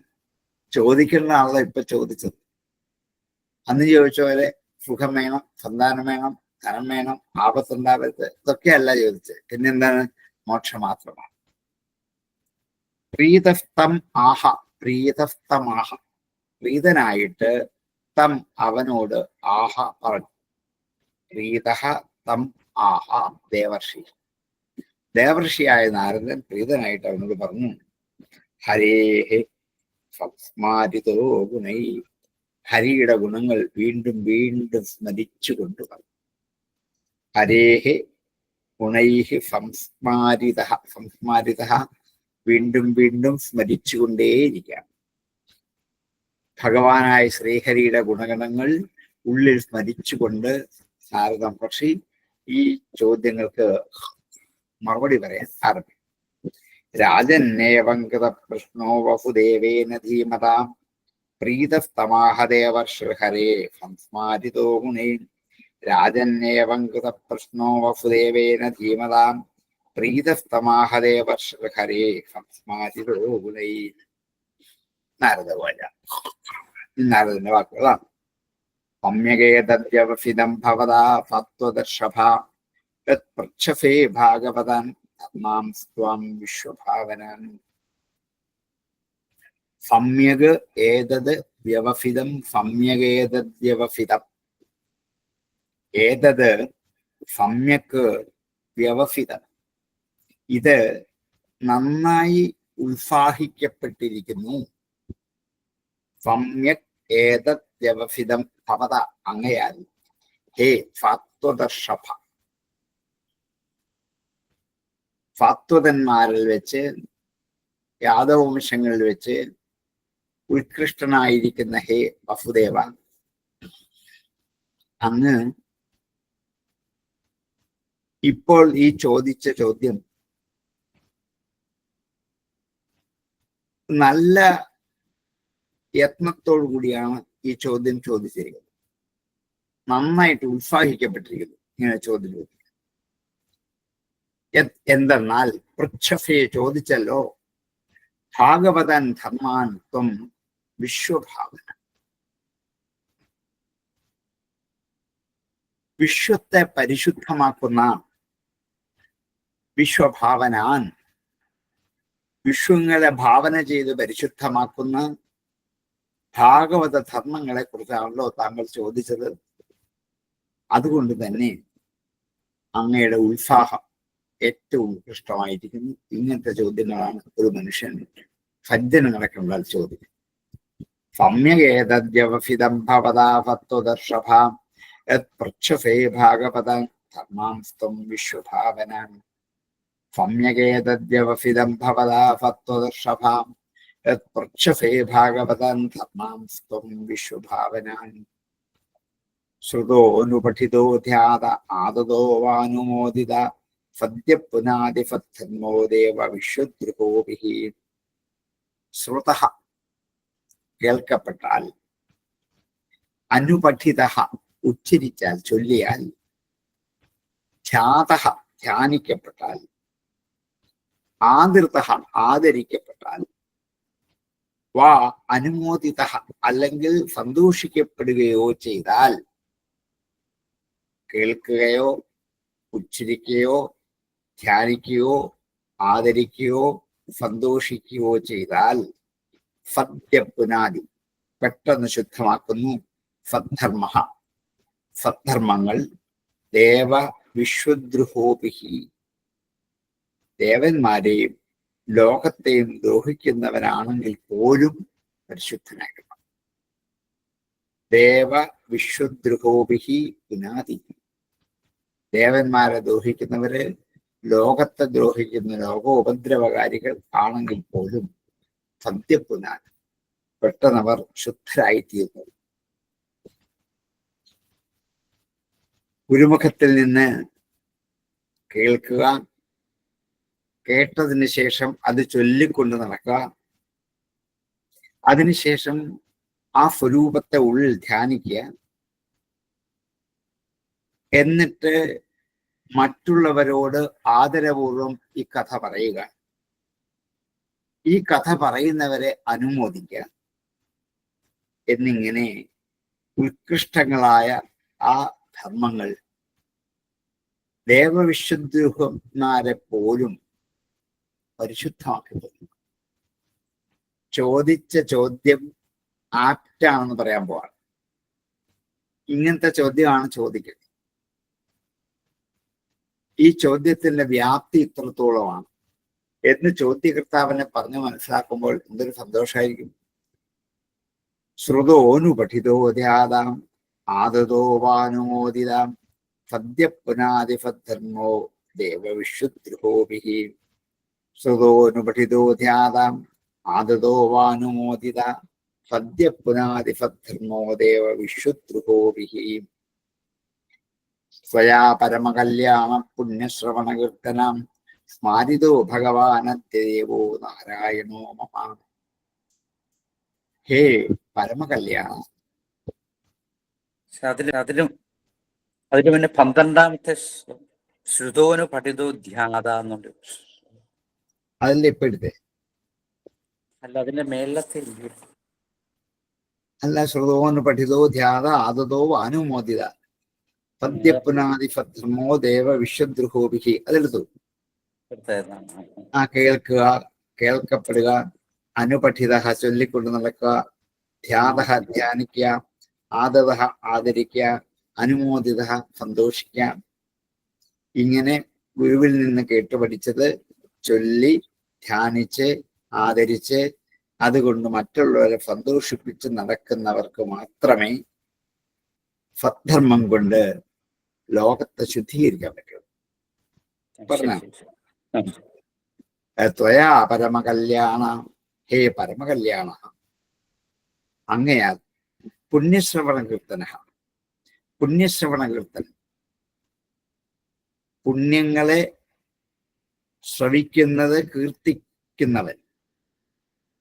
ചോദിക്കുന്ന ആളെ ഇപ്പൊ ചോദിച്ചത്. അന്ന് ചോദിച്ച പോലെ സുഖം വേണം, സന്താനം വേണം, ധനം വേണം, ആപത്തുണ്ടാവരുത്, ഇതൊക്കെയല്ല ചോദിച്ചത്. പിന്നെന്താണ്? മോക്ഷം മാത്രമാണ്. പ്രീതസ്തം ആഹ, പ്രീതസ്തമാഹ, പ്രീതനായിട്ട് തം അവനോട് ആഹ പറഞ്ഞു. പ്രീത തം ആഹ ദേവർഷി, ദേവർഷിയായ നാരദൻ പ്രീതനായിട്ട് അവനോട് പറഞ്ഞു. ഹരേഹേ സംസ്മാരിതോ ഗുണൈ, ഹരിയുടെ ഗുണങ്ങൾ വീണ്ടും വീണ്ടും സ്മരിച്ചു കൊണ്ടു പറഞ്ഞു. ഹരേഹേ ഗുണൈഹി സംസ്മാരിത വീണ്ടും വീണ്ടും സ്മരിച്ചുകൊണ്ടേയിരിക്കാം. ഭഗവാനായ ശ്രീഹരിയുടെ ഗുണഗണങ്ങൾ ഉള്ളിൽ സ്മരിച്ചുകൊണ്ട് നാരദ മഹർഷി ഈ ചോദ്യങ്ങൾക്ക് മറുപടി പറയാൻ ആരംഭിക്കും. രാജന്നേവംകൃത പ്രശ്നോ വസുദേവേന ധീമതാം പ്രീതസ്തമാഹദേവർഷഹരേ സംസ്മാരിതോ ഗുണേ. രാജന്നേവംകൃത പ്രശ്നോ വസുദേവേന ധീമതാം പ്രീതസ്തമാഹദേവർഷഹരേ സംസ്മാരിതോ ഗുണൈ. നാരദ വാച. നാരദന്റെ വാക്കുകളാണ്. സമ്യഗേതദ്യവസിതം ഭവതാ സത്വദർശഭ തത്പൃച്ഛസേ ഭാഗവതാൻ ധർമാം സ്ത്വാം വിശ്വഭാവനാൻ. സമ്യക് ഏതത് വ്യവസിതം സമ്യഗേതദ്യവസിതം. ഏതത് സമ്യക് വ്യവസിതം. ഇത് നന്നായി ഉത്സാഹിക്കപ്പെട്ടിരിക്കുന്നു. സമ്യക് ഏതത് വ്യവസിതം ഭവത അങ്ങയാൽ ഹേ സാത്വദർശഭ. സാത്വതന്മാരിൽ വെച്ച് യാദവംശങ്ങളിൽ വെച്ച് ഉത്കൃഷ്ടനായിരിക്കുന്ന ഹേ വസുദേവ, അങ്ങ് ഇപ്പോൾ ഈ ചോദിച്ച ചോദ്യം നല്ല യത്നത്തോടു കൂടിയാണ് ഈ ചോദ്യം ചോദിച്ചിരിക്കുന്നത്. നന്നായിട്ട് ഉത്സാഹിക്കപ്പെട്ടിരിക്കുന്നു ഇങ്ങനെ ചോദ്യം. എന്തെന്നാൽ പൃച്ഛസേ ചോദിച്ചല്ലോ, ഭാഗവതൻ ധർമാൻ ത്വം വിശ്വഭാവന. വിശ്വത്തെ പരിശുദ്ധമാക്കുന്ന വിശ്വഭാവനാൻ, വിശ്വങ്ങളെ ഭാവന ചെയ്ത് പരിശുദ്ധമാക്കുന്ന ഭാഗവത ധർമ്മങ്ങളെ കുറിച്ചാണല്ലോ താങ്കൾ ചോദിച്ചത്. അതുകൊണ്ട് തന്നെ അങ്ങയുടെ ഉത്സാഹം ഏറ്റവും ഉത്കൃഷ്ടമായിരിക്കുന്നു. ഇങ്ങനത്തെ ചോദ്യങ്ങളാണ് ഒരു മനുഷ്യൻ സജ്ജനങ്ങളൊക്കെ ഉണ്ടാൽ ചോദിക്കും. സമ്യഗേതദ്യവസിതം ഭവതാ സത്വദർശഭ യത്പൃച്ഛസേ ഭാഗവത ധർമാംസ്ത്വം വിശ്വഭാവനാൻ. സമ്യഗേതദ്യവസിതം ഭവതാ സത്വദർശഭ യത്പൃച്ഛസേ ഭാഗവതം ധർമാംസ്ത്വം വിശ്വഭാവനാൻ. ശ്രുതോനുപഠിതോ ധ്യാത ആദതോ വാനുമോദിത സദ്യ പുനാദിഫദ്ധന്മോ ദേവ വിശ്വദ്രുഹോഭിഹി. ശ്രുത കേൾക്കപ്പെട്ടാൽ, അനുപഠിത ഉച്ചരിച്ചാൽ ചൊല്ലിയാൽ, ധ്യാത ധ്യാനിക്കപ്പെട്ടാൽ, ആദൃത ആദരിക്കപ്പെട്ടാൽ, വാ അനുമോദിത അല്ലെങ്കിൽ സന്തോഷിക്കപ്പെടുകയോ ചെയ്താൽ, കേൾക്കുകയോ ഉച്ചരിക്കുകയോ ധ്യാനിക്കുകയോ ആദരിക്കുകയോ സന്തോഷിക്കുകയോ ചെയ്താൽ, സദ്യ പുനാദി പെട്ടെന്ന് ശുദ്ധമാക്കുന്നു, സദ്ധർമ്മ സദ്ധർമ്മങ്ങൾ, ദേവ വിശ്വദ്രുഹോപിഹി ദേവന്മാരെയും ലോകത്തെയും ദ്രോഹിക്കുന്നവനാണെങ്കിൽ പോലും പരിശുദ്ധനാക്കണം. ദേവ വിശ്വദ്രുഹോപിഹി പുനാദി ദേവന്മാരെ ദ്രോഹിക്കുന്നവര്, ലോകത്തെ ദ്രോഹിക്കുന്ന ലോകോപദ്രവകാരികൾ ആണെങ്കിൽ പോലും സത്യപ്പുനാൻ പെട്ടെന്നവർ ശുദ്ധരായിത്തീർന്നു. ഗുരുമുഖത്തിൽ നിന്ന് കേൾക്കുക, കേട്ടതിന് ശേഷം അത് ചൊല്ലിക്കൊണ്ട് നടക്കുക, അതിനുശേഷം ആ സ്വരൂപത്തെ ഉള്ളിൽ ധ്യാനിക്കുക, എന്നിട്ട് മറ്റുള്ളവരോട് ആദരപൂർവം ഈ കഥ പറയുക, ഈ കഥ പറയുന്നവരെ അനുമോദിക്കുക, എന്നിങ്ങനെ ഉത്കൃഷ്ടങ്ങളായ ആ ധർമ്മങ്ങൾ ദേവവിശുദ്ധന്മാരെ പോലും പരിശുദ്ധമാക്കി. ചോദിച്ച ചോദ്യം ആപ്റ്റാണെന്ന് പറയാൻ പോവാണ്. ഇങ്ങനത്തെ ചോദ്യമാണ് ചോദിക്കുന്നത്. ഈ ചോദ്യത്തിന്റെ വ്യാപ്തി ഇത്രത്തോളമാണ് എന്ന് ചോദ്യകർത്താവിനെ പറഞ്ഞു മനസ്സിലാക്കുമ്പോൾ എന്തൊരു സന്തോഷമായിരിക്കും. ശ്രുതോനു പഠിതോ ധ്യാതാം ആദതോ വാനുമോദിതാം സദ്യ പുനാദിഫദ്ധർമ്മോ ദേവവിശ്വദ്രുഹോഭിः ശ്രുതോനുപഠിതോ ധ്യാതാം ആദതോ വാനുമോദിത സദ്യ പുനാതിഫദ്ധർമ്മോ ദേവവിശ്വദ്രുഹോഭിः സ്വയാ പരമകല്യാണ പുണ്യശ്രവണകീർത്തനം സ്മാരിതോ ഭഗവാനദ്യദേവോ നാരായണോ മമ. ഹേ പരമകല്യാണം. അതിലും പിന്നെ 12ാമത്തെ ശ്രുതോനു പഠിതോ ധ്യാത എന്നുണ്ട്. അതല്ലേ ഇപ്പൊ എടുത്തേ? അല്ല, അതിന്റെ മേലത്തെ അല്ല, ശ്രുതോന് പഠിതോ ധ്യാത ആദതോ അനുമോദിത പദ്യപുനാതിഫദ്ധർമ്മോ ദേവ വിശ്വദ്രുഹോഭിഹി. അതെടുത്തു. ആ കേൾക്കുക, കേൾക്കപ്പെടുക, അനുപഠിത ചൊല്ലിക്കൊണ്ട് നടക്കുക, ധ്യാത ധ്യാനിക്കുക, ആദത ആദരിക്കുക, അനുമോദിത സന്തോഷിക്കുക. ഇങ്ങനെ ഗുരുവിൽ നിന്ന് കേട്ടു പഠിച്ചത് ചൊല്ലി ധ്യാനിച്ച് ആദരിച്ച് അതുകൊണ്ട് മറ്റുള്ളവരെ സന്തോഷിപ്പിച്ച് നടക്കുന്നവർക്ക് മാത്രമേ സദ്ധർമ്മം കൊണ്ട് ലോകത്തെ ശുദ്ധീകരിക്കാൻ പറ്റൂ. പറഞ്ഞ ത്വയാ പരമകല്യാണ, ഹേ പരമകല്യാണ, അങ്ങയാൽ പുണ്യശ്രവണ കീർത്തന. പുണ്യശ്രവണ കീർത്തനം, പുണ്യങ്ങളെ ശ്രവിക്കുന്നത്, കീർത്തിക്കുന്നവൻ.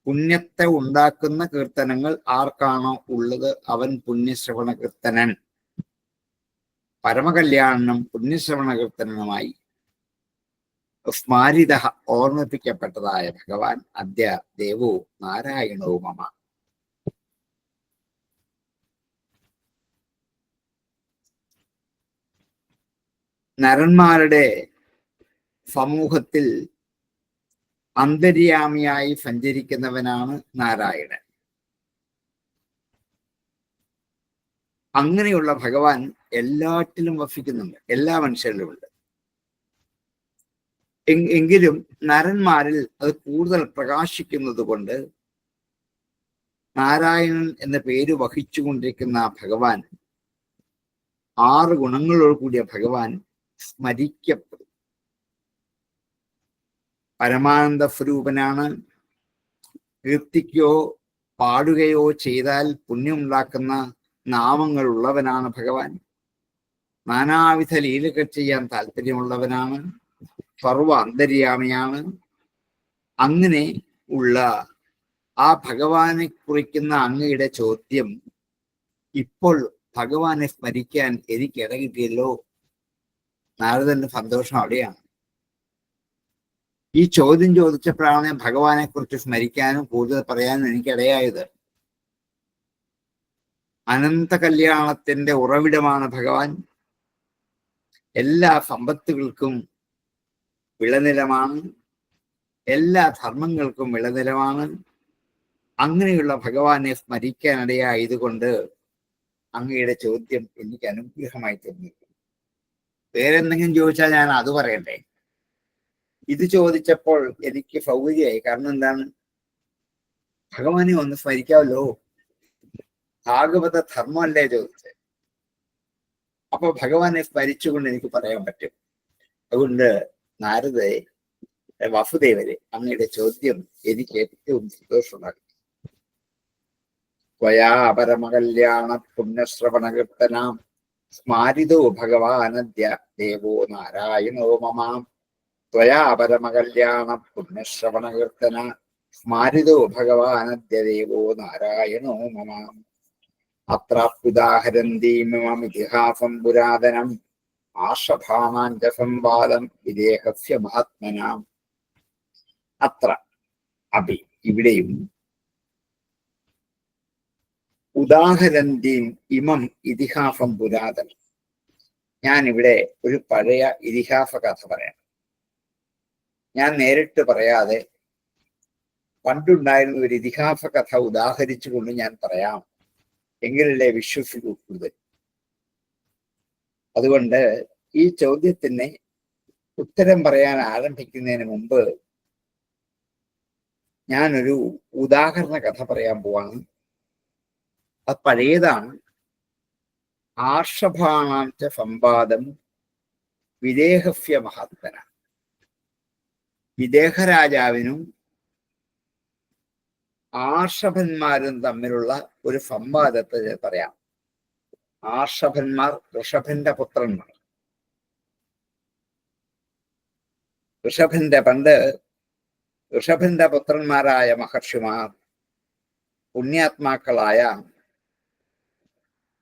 പുണ്യത്തെ ഉണ്ടാക്കുന്ന കീർത്തനങ്ങൾ ആർക്കാണോ ഉള്ളത് അവൻ പുണ്യശ്രവണ കീർത്തനൻ. പരമകല്യാണം പുണ്യശ്രവണ കീർത്തനനുമായി സ്മാരിത ഓർമ്മിപ്പിക്കപ്പെട്ടതായ ഭഗവാൻ അദ്യ ദേവോ നാരായണോ മമ. നരന്മാരുടെ സമൂഹത്തിൽ അന്തര്യാമിയായി സഞ്ചരിക്കുന്നവനാണ് നാരായണൻ. അങ്ങനെയുള്ള ഭഗവാൻ എല്ലാറ്റിലും വസിക്കുന്നുണ്ട്, എല്ലാ മനുഷ്യരിലുമുണ്ട്. എങ്കിലും നരന്മാരിൽ അത് കൂടുതൽ പ്രകാശിക്കുന്നത് കൊണ്ട് നാരായണൻ എന്ന പേര് വഹിച്ചുകൊണ്ടിരിക്കുന്ന ഭഗവാൻ, 6 ഗുണങ്ങളോട് കൂടിയ ഭഗവാൻ സ്മരിക്കപ്പെടും. പരമാനന്ദ സ്വരൂപനാണ്. കീർത്തിക്കോ പാടുകയോ ചെയ്താൽ പുണ്യമുണ്ടാക്കുന്ന നാമങ്ങൾ ഉള്ളവനാണ് ഭഗവാൻ. നാനാവിധ ലീലകൾ ചെയ്യാൻ താല്പര്യമുള്ളവനാണ്. സർവ അന്തര്യാമിയാണ്. അങ്ങനെ ഉള്ള ആ ഭഗവാനെ കുറിക്കുന്ന അങ്ങയുടെ ചോദ്യം, ഇപ്പോൾ ഭഗവാനെ സ്മരിക്കാൻ എനിക്ക് ഇട കിട്ടിയല്ലോ. നാരദന്റെ സന്തോഷം അവിടെയാണ്. ഈ ചോദ്യം ചോദിച്ചപ്പോഴാണ് ഭഗവാനെ കുറിച്ച് സ്മരിക്കാനും കൂടുതൽ പറയാനും എനിക്കിടയായത്. അനന്ത കല്യാണത്തിന്റെ ഉറവിടമാണ് ഭഗവാൻ. എല്ലാ സമ്പത്തുകൾക്കും വിളനിലമാണ്, എല്ലാ ധർമ്മങ്ങൾക്കും വിളനിലമാണ്. അങ്ങനെയുള്ള ഭഗവാനെ സ്മരിക്കാനിടയായതുകൊണ്ട് അങ്ങയുടെ ചോദ്യം എനിക്ക് അനുഗ്രഹമായി തോന്നി. വേറെന്തെങ്കിലും ചോദിച്ചാൽ ഞാൻ അത് പറയട്ടെ. ഇത് ചോദിച്ചപ്പോൾ എനിക്ക് സൗകര്യമായി. കാരണം എന്താണ്? ഭഗവാനെ ഒന്ന് സ്മരിക്കാമല്ലോ. ഭാഗവത ധർമ്മമല്ലേ ചോദിച്ചത്. അപ്പൊ ഭഗവാനെ സ്മരിച്ചുകൊണ്ട് എനിക്ക് പറയാൻ പറ്റും. അതുകൊണ്ട് നാരദേ, വാസുദേവരെ, അങ്ങയുടെ ചോദ്യം എനിക്ക് ഏറ്റവും സന്തോഷമുണ്ടാക്കി. ത്വയാ പരമകല്യാണ പുണ്യശ്രവണ കീർത്തനാം സ്മാരിതോ ഭഗവാനദ്യ ദേവോ നാരായണോ മമാം. ത്വയാ പരമകല്യാണ പുണ്യശ്രവണ കീർത്തന സ്മാരിതോ ഭഗവാനദ്യ ദേവോ നാരായണോ മമാം. അത്രാപ്യുദാഹരന്തീമിതിഹാസം പുരാതനം ആർഷഭാണാഞ്ച സംവാദം വിദേഹസ്യ മഹാത്മനാം. അത്ര അഭി, ഇവിടെയും ഉദാഹരന്തീം ഇമം ഇതിഹാസം പുരാതനം. ഞാൻ ഇവിടെ ഒരു പഴയ ഇതിഹാസ കഥ പറയാം. ഞാൻ നേരിട്ട് പറയാതെ പണ്ടുണ്ടായിരുന്ന ഒരു ഇതിഹാസ കഥ ഉദാഹരിച്ചുകൊണ്ട് ഞാൻ പറയാം. എങ്കിലല്ലേ വിശ്വസിക്കൂ കൂടുതൽ. അതുകൊണ്ട് ഈ ചോദ്യത്തിന് ഉത്തരം പറയാൻ ആരംഭിക്കുന്നതിന് മുമ്പ് ഞാനൊരു ഉദാഹരണ കഥ പറയാൻ പോവാണ്. അത് പഴയതാണ്. ആർഷഭാണാംച സംവാദം വിദേഹസ്യ മഹാത്മന, വിദേഹരാജാവിനും ആർഷഭന്മാരും തമ്മിലുള്ള ഒരു സംവാദത്തെ പറയാം. ആർഷഭന്മാർ ഋഷഭന്റെ പുത്രന്മാർ. ഋഷഭന്റെ പുത്രന്മാരായ മഹർഷിമാർ പുണ്യാത്മാക്കളായ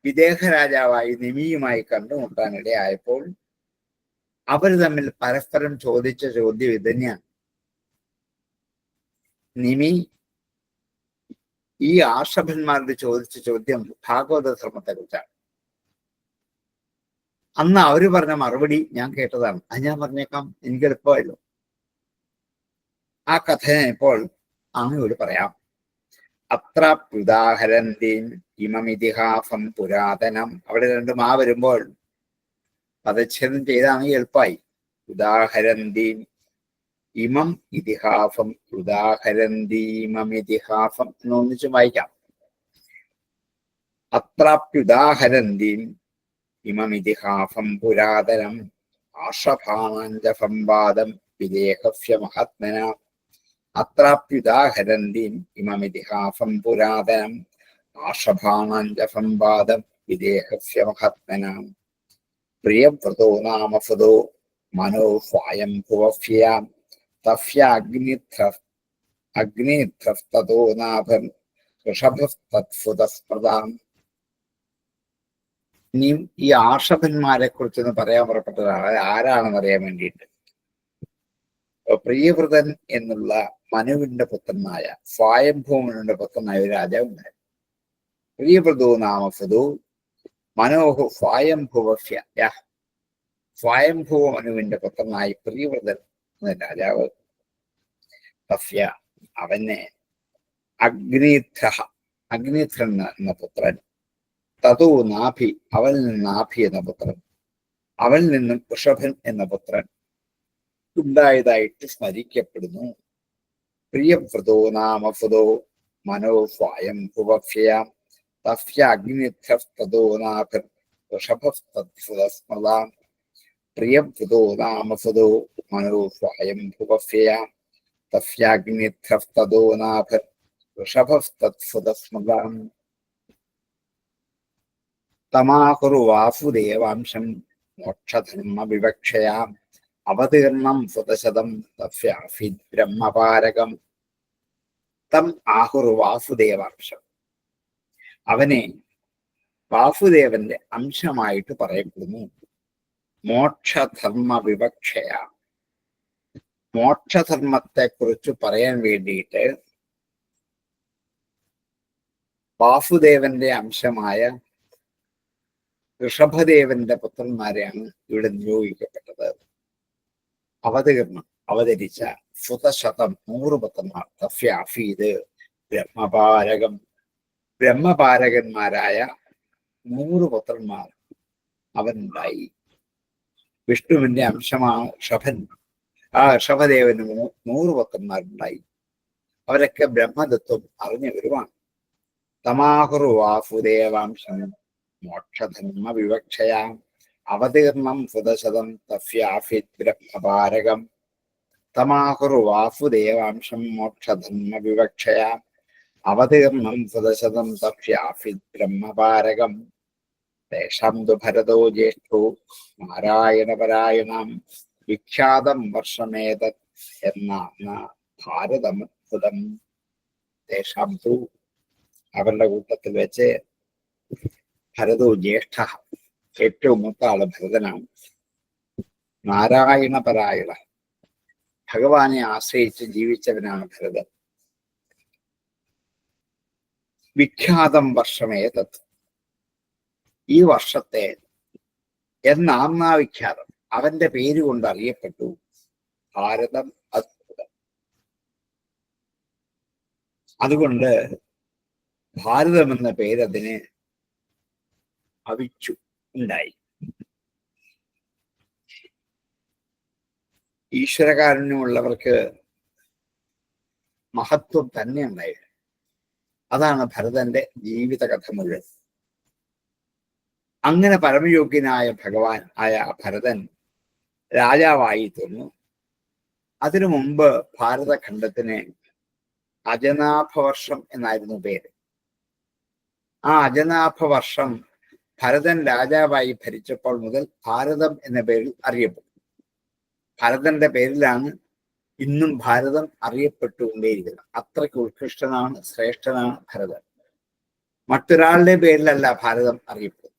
വിദേഹരാജാവായി നിമിയുമായി കണ്ടുമുട്ടാനിടയായപ്പോൾ അവർ തമ്മിൽ പരസ്പരം ചോദിച്ച ചോദ്യം ഇതന്നെയാണ്. നിമി ഈ ആർഷഭന്മാരോട് ചോദിച്ച ചോദ്യം ഭാഗവത ധർമ്മത്തെ കുറിച്ചാണ്. അന്ന് അവര് പറഞ്ഞ മറുപടി ഞാൻ കേട്ടതാണ്. അത് ഞാൻ പറഞ്ഞേക്കാം, എനിക്ക് എളുപ്പമല്ലോ. ആ കഥ ഇപ്പോൾ അങ്ങോട്ട് പറയാം. അത്ര ഉദാഹരന്തീൻ ഇമമിതിഹാസം പുരാതനം. അവിടെ രണ്ട് മാ വരുമ്പോൾ പദച്ഛേദം ചെയ്താണെങ്കിൽ എളുപ്പമായി. ഉദാഹരന്തീൻ ഇമം ഇതിഹാസം, ഉദാഹരന്തീമമിതിഹാസം എന്നൊന്നിച്ച് വായിക്കാം. അത്രാപ്യുദാഹരന്തീൻ ഇമമിതിഹാസം പുരാതനം ആർഷഭാണാഞ്ച സംവാദം വിദേഹസ്യ മഹാത്മന. അത്രാപ്യുദാഹരന്തീൻ ഇമമിതിഹാസം പുരാതനം ആർഷഭാണാഞ്ച സംവാദം വിദേഹസ്യ മഹാത്മന. പ്രിയവ്രതോ നാമ ഫുതോ മനോ സ്വായംഭുവഫ്യാം തസ്യാഗ്നിത്രസ്തോ നാഭം ഋഷഭസ്തത്ഫുതസ്മൃതാം. ഇനിയും ഈ ആർഷഭന്മാരെ കുറിച്ചൊന്ന് പറയാൻ പുറപ്പെട്ടതാണ്. ആരാണെന്ന് അറിയാൻ വേണ്ടിയിട്ട് പ്രിയവ്രതൻ എന്നുള്ള മനുവിന്റെ പുത്രനായ സ്വായംഭൂമനുടെ പുത്രനായ ഒരു രാജാവുണ്ടായിരുന്നു. പ്രിയവ്രതോ നാമ ഫുതോ മനോഹു സ്വായംഭുവഫ്യ. സ്വായംഭൂവ മനുവിന്റെ പുത്രനായി പ്രിയവ്രതൻ എന്ന രാജാവ്. തസ്യ അവനെ അഗ്നിധ്രൻ എന്ന പുത്രൻ, തതോ നാഭി അവനിൽ നിന്ന് നാഭി എന്ന പുത്രൻ, അവനിൽ നിന്നും ഋഷഭൻ എന്ന പുത്രൻ ഉണ്ടായതായിട്ട് സ്മരിക്കപ്പെടുന്നു. പ്രിയവ്രതോ നാമ ഫുതോ മനോ സ്വായംഭുവഫ്യാം തസ്യ അഗ്നിധ്രസ്തോ നാഭൻ ഋഷഭസ്തത്ഫുതസ്മൃതാം. പ്രിയവ്രതോ നാമ ഫുതോ മനോ സ്വായംഭുവഫ്യാം തസ്യാഗ്നിധ്രസ്തോ നാഭൻ ഋഷഭസ്തത്ഫുതസ്മൃതാം. തമാഹുർ വാസുദേവാംശം മോക്ഷധർമ്മ വിവക്ഷയാം അവതീർണം സുതശതം തസ്യാസീത് ബ്രഹ്മപാരകം. തം ആഹുർ വാസുദേവാംശം, അവനെ വാസുദേവന്റെ അംശമായിട്ട് പറയപ്പെടുന്നു. മോക്ഷധർമ്മ വിവക്ഷയ, മോക്ഷധർമ്മത്തെ കുറിച്ച് പറയാൻ വേണ്ടിയിട്ട് വാസുദേവന്റെ അംശമായ ഋഷഭദേവന്റെ പുത്രന്മാരെയാണ് ഇവിടെ നിയോഗിക്കപ്പെട്ടത്. അവതീർണം അവതരിച്ച സുതശതം 100 പുത്രന്മാർ. തസ്യാസീത് ബ്രഹ്മപാരകം, ബ്രഹ്മപാരകന്മാരായ 100 പുത്രന്മാർ അവനുണ്ടായി. വിഷ്ണുവിന്റെ അംശമാണ് ഋഷഭൻ. ആ ഋഷഭദേവന് 100 പുത്രന്മാരുണ്ടായി. അവരൊക്കെ ബ്രഹ്മതത്വം അറിഞ്ഞവരുമാണ്. തമാഹുർ വാസുദേവാംശം മോക്ഷധർമ്മ വിവക്ഷയാ അവതീർണം സുതശതം തസ്യാസീത് ബ്രഹ്മപാരകം. തമാഹുർ വാസുദേവാംശം മോക്ഷധർമ്മ വിവക്ഷയാ അവതീർണം സുതശതം തസ്യാസീത് ബ്രഹ്മപാരകം. തേഷാം തു ഭരതോ ജ്യേഷ്ഠോ നാരായണപരായണം വിഖ്യാതം വർഷമേതത് എന്ന ഭാരതമദ്ഭുതം. തേഷാം തു അവരുടെ കൂട്ടത്തിൽ വെച്ച് ഭരതോ ജ്യേഷ്ഠ, ഏറ്റവും മൂത്ത ആള് ഭരതനാണ്. നാരായണപരായണ, ഭഗവാനെ ആശ്രയിച്ച് ജീവിച്ചവനാണ് ഭരതൻ. വിഖ്യാതം വർഷമേതത്, ഈ വർഷത്തെ എന്നാ വിഖ്യാതം, അവന്റെ പേരുകൊണ്ട് അറിയപ്പെട്ടു. ഭാരതം അദ്ഭുതം. അതുകൊണ്ട് ഭാരതം എന്ന പേരതിന് അവിച്ചു ഉണ്ടായി. ഈശ്വരകാരുണ്യമുള്ളവർക്ക് മഹത്വം തന്നെ ഉണ്ടായി. അതാണ് ഭരതന്റെ ജീവിതകഥ മുഴുവൻ. അങ്ങനെ പരമയോഗ്യനായ ഭഗവാൻ ആയ ഭരതൻ രാജാവായി തീർന്നു. അതിനു മുമ്പ് ഭാരതഖണ്ഡത്തിന് അജനാഭവർഷം എന്നായിരുന്നു പേര്. ആ അജനാഭവർഷം ഭരതൻ രാജാവായി ഭരിച്ചപ്പോൾ മുതൽ ഭാരതം എന്ന പേരിൽ അറിയപ്പെട്ടു. ഭരതന്റെ പേരിലാണ് ഇന്നും ഭാരതം അറിയപ്പെട്ടുകൊണ്ടേയിരിക്കുന്നത്. അത്രയ്ക്ക് ഉത്കൃഷ്ടനാണ്, ശ്രേഷ്ഠനാണ് ഭരതൻ. മറ്റൊരാളുടെ പേരിലല്ല ഭാരതം അറിയപ്പെടുന്നത്.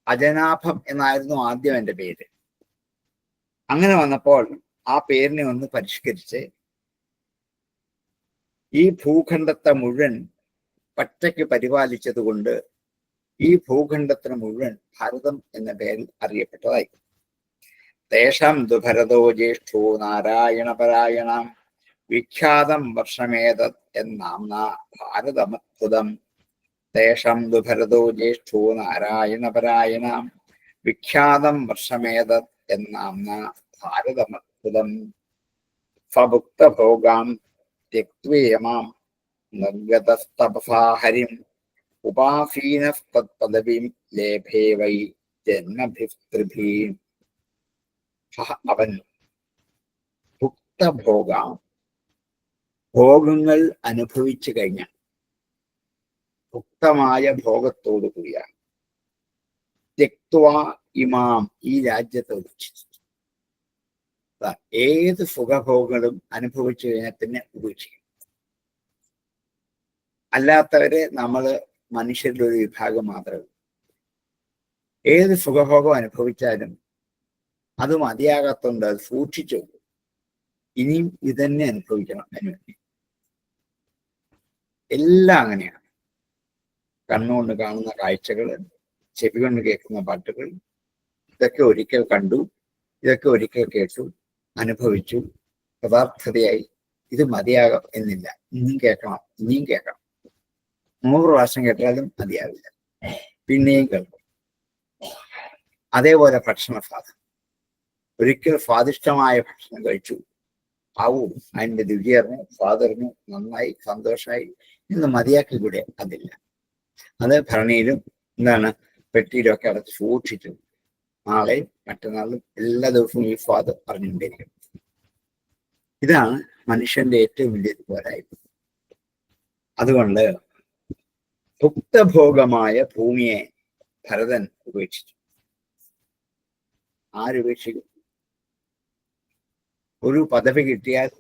അജനാഭം എന്നായിരുന്നു ആദ്യം എൻ്റെ പേര്. അങ്ങനെ വന്നപ്പോൾ ആ പേരിനെ ഒന്ന് പരിഷ്കരിച്ച് ഈ ഭൂഖണ്ഡത്തെ മുഴുവൻ ഒറ്റയ്ക്ക് പരിപാലിച്ചത് കൊണ്ട് ഈ ഭൂഖണ്ഡത്തിന് മുഴുവൻ ഭാരതം എന്ന പേരിൽ അറിയപ്പെട്ടതായി. തേഷാം ദുഭരതോ ജ്യേഷ്ഠോ നാരായണപരായണാം വിഖ്യാതം വർഷമേതത് എന്നാംന ഭാരതമദ്ഭുതം. തേഷാം ദുഭരതോ ജ്യേഷ്ഠോ നാരായണപരായണാം വിഖ്യാതം വർഷമേതത് എന്നാംന ഭാരതമദ്ഭുതം. ഫഭുക്തഭോഗാം ത്യക്ത്വേമാം നിർഗതസ്തപസാ ഹരിം ഉപാസീനഃ തത്പദവീം ലേഭേ വൈ ജന്മഭിസ്ത്രിഭീം. അവൻ ഭുക്തഭോഗാം, ഭോഗങ്ങൾ അനുഭവിച്ചു കഴിഞ്ഞ ഭുക്തമായ ഭോഗത്തോടു കൂടിയാണ്. ത്യക്ത്വാ ഇമാം, ഈ രാജ്യത്തെ ഉപേക്ഷിച്ചു. ഏത് സുഖഭോഗങ്ങളും അനുഭവിച്ചു കഴിഞ്ഞാൽ പിന്നെ ഉപേക്ഷിക്കും. അല്ലാത്തവരെ നമ്മള് മനുഷ്യരുടെ ഒരു വിഭാഗം മാത്രമേ. ഏത് സുഖഭോഗം അനുഭവിച്ചാലും അത് മതിയാകാത്തതുകൊണ്ട് അത് സൂക്ഷിച്ചു. ഇനിയും ഇതന്നെ അനുഭവിക്കണം. അതിനുവേണ്ടി എല്ലാം അങ്ങനെയാണ്. കണ്ണുകൊണ്ട് കാണുന്ന കാഴ്ചകൾ, ചെവി കൊണ്ട് കേൾക്കുന്ന പാട്ടുകൾ, ഇതൊക്കെ ഒരിക്കൽ കണ്ടു, ഇതൊക്കെ ഒരിക്കൽ കേട്ടു, അനുഭവിച്ചു, യഥാർത്ഥതയായി. ഇത് മതിയാകാം എന്നില്ല. ഇനിയും കേൾക്കണം, ഇനിയും കേൾക്കണം. 100 പ്രാവശ്യം കേട്ടാലും മതിയാവില്ല, പിന്നെയും കേൾക്കും. അതേപോലെ ഭക്ഷണസ്വാദം. ഒരിക്കൽ സ്വാദിഷ്ടമായ ഭക്ഷണം കഴിച്ചു, ആവും അതിൻ്റെ രുചിയറിഞ്ഞു, സ്വാദറിഞ്ഞു, നന്നായി, സന്തോഷമായി, ഇന്ന് മതിയാക്കി കൂടെ. അതില്ല. അത് ഭരണിയിലും പെട്ടിയിലും ഒക്കെ അടച്ച് സൂക്ഷിച്ചു. നാളെയും മറ്റന്നാളും എല്ലാ ദിവസവും ഈ സ്വാദ് അറിഞ്ഞുകൊണ്ടിരിക്കും. ഇതാണ് മനുഷ്യന്റെ ഏറ്റവും വലിയൊരു പോരായ്മ. അതുകൊണ്ട് ഭുക്തഭോഗമായ ഭൂമിയെ ഭരതൻ ഉപേക്ഷിച്ചു. ആരുപേക്ഷിക്കും? ഒരു പദവി കിട്ടിയാൽ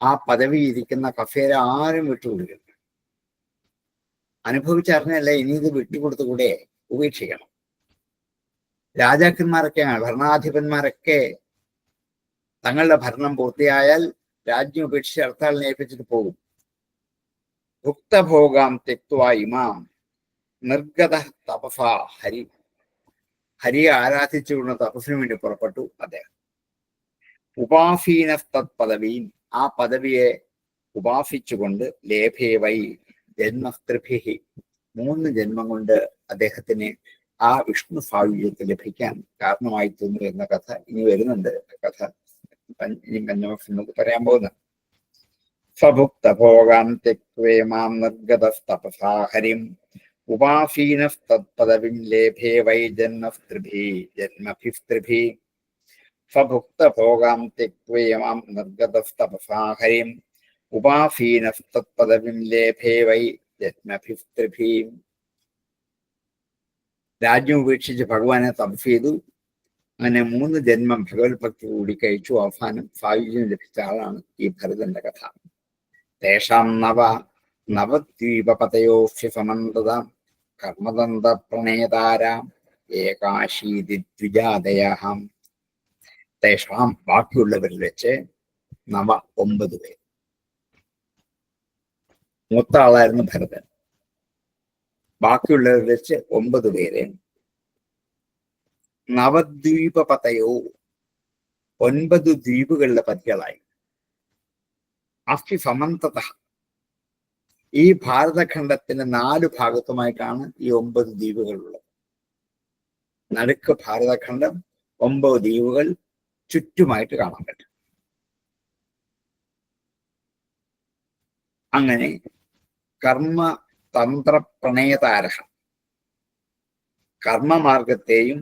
ആ പദവി ഇരിക്കുന്ന കസേര ആരും വിട്ടുകൊടുക്കില്ല. അനുഭവിച്ചറിഞ്ഞല്ലേ ഇനി ഇത് വിട്ടുകൊടുത്തുകൂടെ? ഉപേക്ഷിക്കണം. രാജാക്കന്മാരൊക്കെയാണ്, ഭരണാധിപന്മാരൊക്കെ തങ്ങളുടെ ഭരണം പൂർത്തിയായാൽ രാജ്യം ഉപേക്ഷിച്ച് അടുത്താളിനെ ഏൽപ്പിച്ചിട്ട് പോകും. ഭുക്തഭോഗാം തെക്വാ ഇമാം നിർഗത തപസ ഹരി. ഹരിയെ ആരാധിച്ചുകൊണ്ട് തപസ്സിനു വേണ്ടി പുറപ്പെട്ടു അദ്ദേഹം. ഉപാസീന തത് പദവീൻ, ആ പദവിയെ ഉപാസിച്ചുകൊണ്ട് ലേഭേ വൈ ജന്മസ്ത്രിഭി, 3 ജന്മം കൊണ്ട് അദ്ദേഹത്തിന് ആ വിഷ്ണു സായുജ്യത്തെ ലഭിക്കാൻ കാരണമായി തീർന്നു എന്ന കഥ ഇനി വരുന്നുണ്ട്. കഥ ഇനി നമുക്ക് പറയാൻ പോകുന്നത്. സ്വഭുക്തഭോഗാം തെക്വേമാം നിർഗതസ്തപസാ ഹരിം ഉപാസീനസ്തത്പദവിം ലേഭേ വൈ ജന്മഭിസ്ത്രിഭി. സ്വഭുക്തഭോഗാം തെക്വേമാം നിർഗതസ്തപസാ ഹരിം ഉപാസീനസ്തത്പദവിം ലേഭേ വൈ ജന്മഭിസ്ത്രിഭി. രാജ്യം ഉപേക്ഷിച്ച് ഭഗവാനെ തപസ് ചെയ്തു. അങ്ങനെ 3 ജന്മം ഭഗവത് ഭക്തി കൂടി കഴിച്ചു. അവസാനം സായുജ്യം ലഭിച്ച ആളാണ് ഈ ഭരതന്റെ കഥ. തേഷാം നവദ്വീപപതയോഹ്യ സമന്തത കർമ്മതന്ത്ര പ്രണേതാരാം ഏകാശീതി ദ്വിജാതയാം. തേഷാം, ബാക്കിയുള്ളവരിൽ വെച്ച് 9 പേർ. മൂത്ത ആളായിരുന്നു ഭരതൻ. ബാക്കിയുള്ളവരിൽ വെച്ച് 9 പേരെ. നവദ്വീപപതയോ, 9 ദ്വീപുകളുടെ പതികളായി. അസ്ഥി സമന്തത, ഈ ഭാരതഖണ്ഡത്തിന്റെ 4 ഭാഗത്തുമായിട്ടാണ് ഈ 9 ദ്വീപുകളുള്ളത്. നടുക്ക് ഭാരതഖണ്ഡം, 9 ദ്വീപുകൾ ചുറ്റുമായിട്ട് കാണാൻ പറ്റും. അങ്ങനെ കർമ്മ തന്ത്ര പ്രണയതാരഹ, കർമ്മമാർഗത്തെയും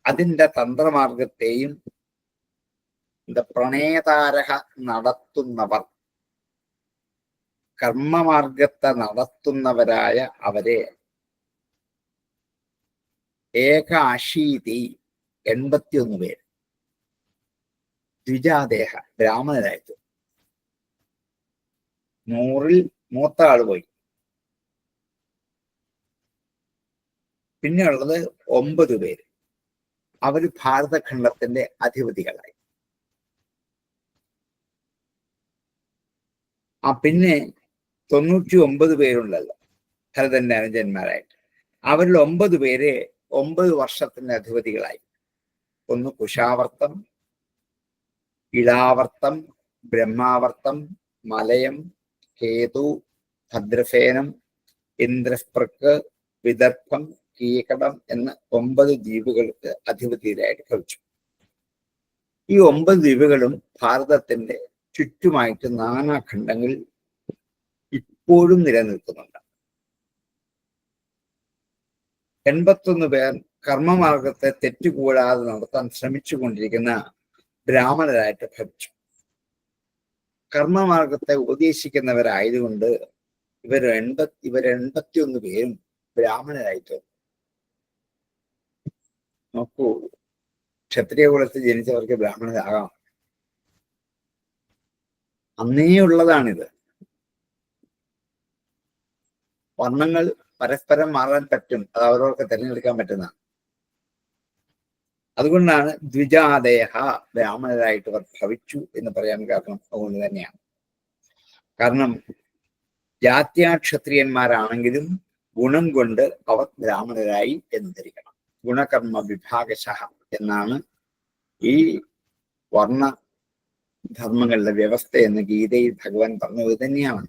അതിൻ്റെ തന്ത്രമാർഗത്തെയും പ്രണേതാരഹ നടത്തുന്നവർ, കർമ്മമാർഗത്തെ നടത്തുന്നവരായ അവരെ 81 പേര് ദ്വിജാദേഹ ബ്രാഹ്മണരായിട്ട്. 100-ൽ മൂത്ത ആള് പോയി. പിന്നെയുള്ളത് 9 പേര്. അവര് ഭാരതഖണ്ഡത്തിന്റെ അധിപതികളായി. പിന്നെ 99 പേരുണ്ടല്ലോ ഭരതന്റെ അനുജന്മാരായിട്ട്. അവരിൽ 9 പേര് 9 വർഷത്തിന്റെ അധിപതികളായി. ഒന്ന് കുശാവർത്തം, ഇളാവർത്തം, ബ്രഹ്മാവർത്തം, മലയം, കേതു, ഭദ്രസേനം, ഇന്ദ്രസ്പൃക്ക്, വിദർഭം, കീകടം എന്ന 9 ദ്വീപുകൾക്ക് അധിപതിയായിട്ട് ഭവിച്ചു. ഈ 9 ദ്വീപുകളും ഭാരതത്തിന്റെ ചുറ്റുമായിട്ട് നാനാഖണ്ഡങ്ങളിൽ ഇപ്പോഴും നിലനിൽക്കുന്നുണ്ട്. 81 പേർ കർമ്മമാർഗത്തെ തെറ്റുകൂടാതെ നടത്താൻ ശ്രമിച്ചുകൊണ്ടിരിക്കുന്ന ബ്രാഹ്മണരായിട്ട് ഭവിച്ചു. കർമ്മമാർഗത്തെ ഉപദേശിക്കുന്നവരായതുകൊണ്ട് ഇവർ 81 പേരും ബ്രാഹ്മണരായിട്ട്. നോക്കൂ, ക്ഷത്രിയ കുലത്തിൽ ജനിച്ചവർക്ക് ബ്രാഹ്മണരാകാം. അന്നേ ഉള്ളതാണിത്. വർണ്ണങ്ങൾ പരസ്പരം മാറാൻ പറ്റും, അത് അവരവർക്ക് തിരഞ്ഞെടുക്കാൻ പറ്റുന്നതാണ്. അതുകൊണ്ടാണ് ദ്വിജാദേഹ ബ്രാഹ്മണരായിട്ട് അവർ ഭവിച്ചു എന്ന് പറയാൻ കാരണം അതുകൊണ്ട് തന്നെയാണ്. കാരണം ജാത്യാക്ഷത്രിയന്മാരാണെങ്കിലും ഗുണം കൊണ്ട് അവർ ബ്രാഹ്മണരായി എന്ന് ധരിക്കണം. ഗുണകർമ്മ വിഭാഗശഃ എന്നാണ് ഈ വർണ്ണ ധർമ്മങ്ങളുടെ വ്യവസ്ഥ എന്ന് ഗീതയിൽ ഭഗവാൻ പറഞ്ഞത് തന്നെയാണ്.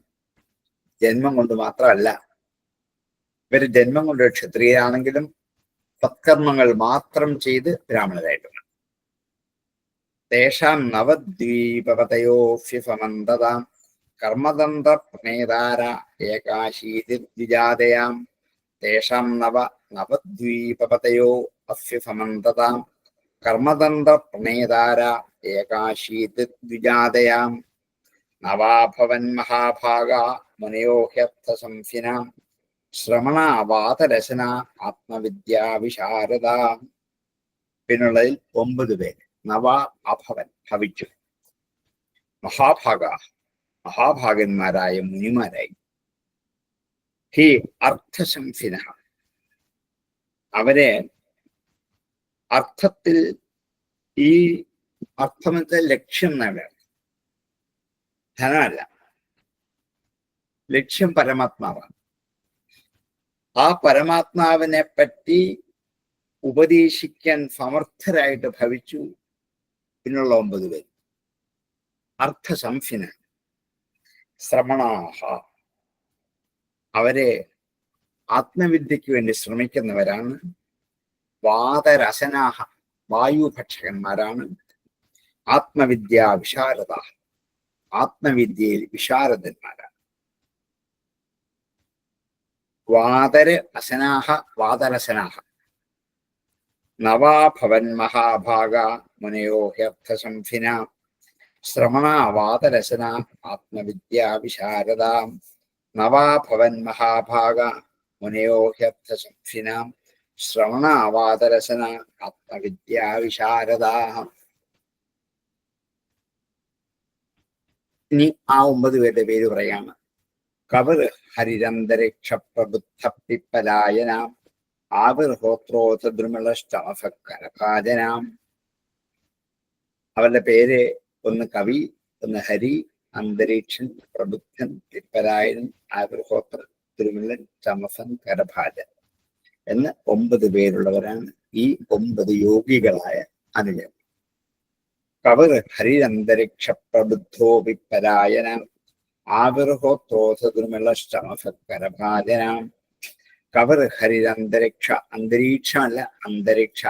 ജന്മം കൊണ്ട് മാത്രമല്ല. ഇവര് ജന്മം കൊണ്ട് ക്ഷത്രിയരാണെങ്കിലും സത്കർമ്മങ്ങൾ മാത്രം ചെയ്ത് ബ്രാഹ്മണരായിട്ടുണ്ട്. തേഷാം നവദ്വീപതയോഫ്യസമന്തതാം കർമ്മതന്ത്ര പ്രണേതാര ഏകാശീതിർദ്വിജാതയാം തേഷാം നവദ്വീപതയോ അഫ്യസമന്തതാം കർമ്മതന്ത്ര പ്രണേതാര ഏകാശീതിർദ്വിജാതയാം നവാഭവൻ മഹാഭാഗ മുനയോ ഹ്യർത്ഥ സംസിനാം ശ്രമണാവാതരചന ആത്മവിദ്യാവിശാരദ. പിന്നുള്ളതിൽ 9 പേര് നവ അഭവൻ ഭവിച്ചു. മഹാഭാഗന്മാരായ മുനിമാരായി. ഹി അർത്ഥശംസിന, അവരെ അർത്ഥത്തിൽ, ഈ അർത്ഥമത്തെ ലക്ഷ്യം നേടാൻ, ധനമല്ല, ലക്ഷ്യം പരമാത്മാവാണ്. ആ പരമാത്മാവിനെ പറ്റി ഉപദേശിക്കാൻ സമർത്ഥരായിട്ട് ഭവിച്ചു. പിന്നുള്ള 9 പേര് അർത്ഥസംസിന ശ്രമണാഹ, അവരെ ആത്മവിദ്യയ്ക്ക് വേണ്ടി ശ്രമിക്കുന്നവരാണ്. വാതരസനാഹ, വായുഭക്ഷകന്മാരാണ്. ആത്മവിദ്യാ വിശാരദ, ആത്മവിദ്യയിൽ വിശാരദന്മാരാണ്. വാതരസനാഹ നവാഭവൻ മഹാഭാഗ മുനയോ ഹ്യർത്ഥശംസിന ശ്രമണാവാതരസന ആത്മവിദ്യാ വിശാരദ നവാഭവൻ മഹാഭാഗ മുനയോ ഹ്യർത്ഥശംസിന ശ്രവണാവാതരസന ആത്മവിദ്യാ വിശാരദ. ഇനി ആ 9 പേരുടെ പേര് പറയാണ്. കവർ ഹരിരന്തരിക്ഷ പ്രബുദ്ധ പിപ്പലായനാം ആവിർഹോത്രോദ്രുമളഷ്ടമഫക്കരഭാജനാം. അവരുടെ പേര് ഒന്ന് കവി, ഒന്ന് ഹരി, അന്തരീക്ഷൻ, പ്രബുദ്ധൻ, പിപ്പലായനൻ, ആവിർഹോത്ര, തിരുമിളൻ, ചമസൻ, കരഭാജൻ എന്ന് 9 പേരുള്ളവരാണ് ഈ 9 യോഗികളായ അനുജൻ. കവർ ഹരിരന്തരിക്ഷ പ്രബുദ്ധോ പിപ്പലായനാം ആവിർഹോത്രോദ്രുമളഷ്ടമഫക്കരഭാജനാം. കവർ ഹരിരന്തരിക്ഷ, അന്തരീക്ഷമല്ല അന്തരിക്ഷ,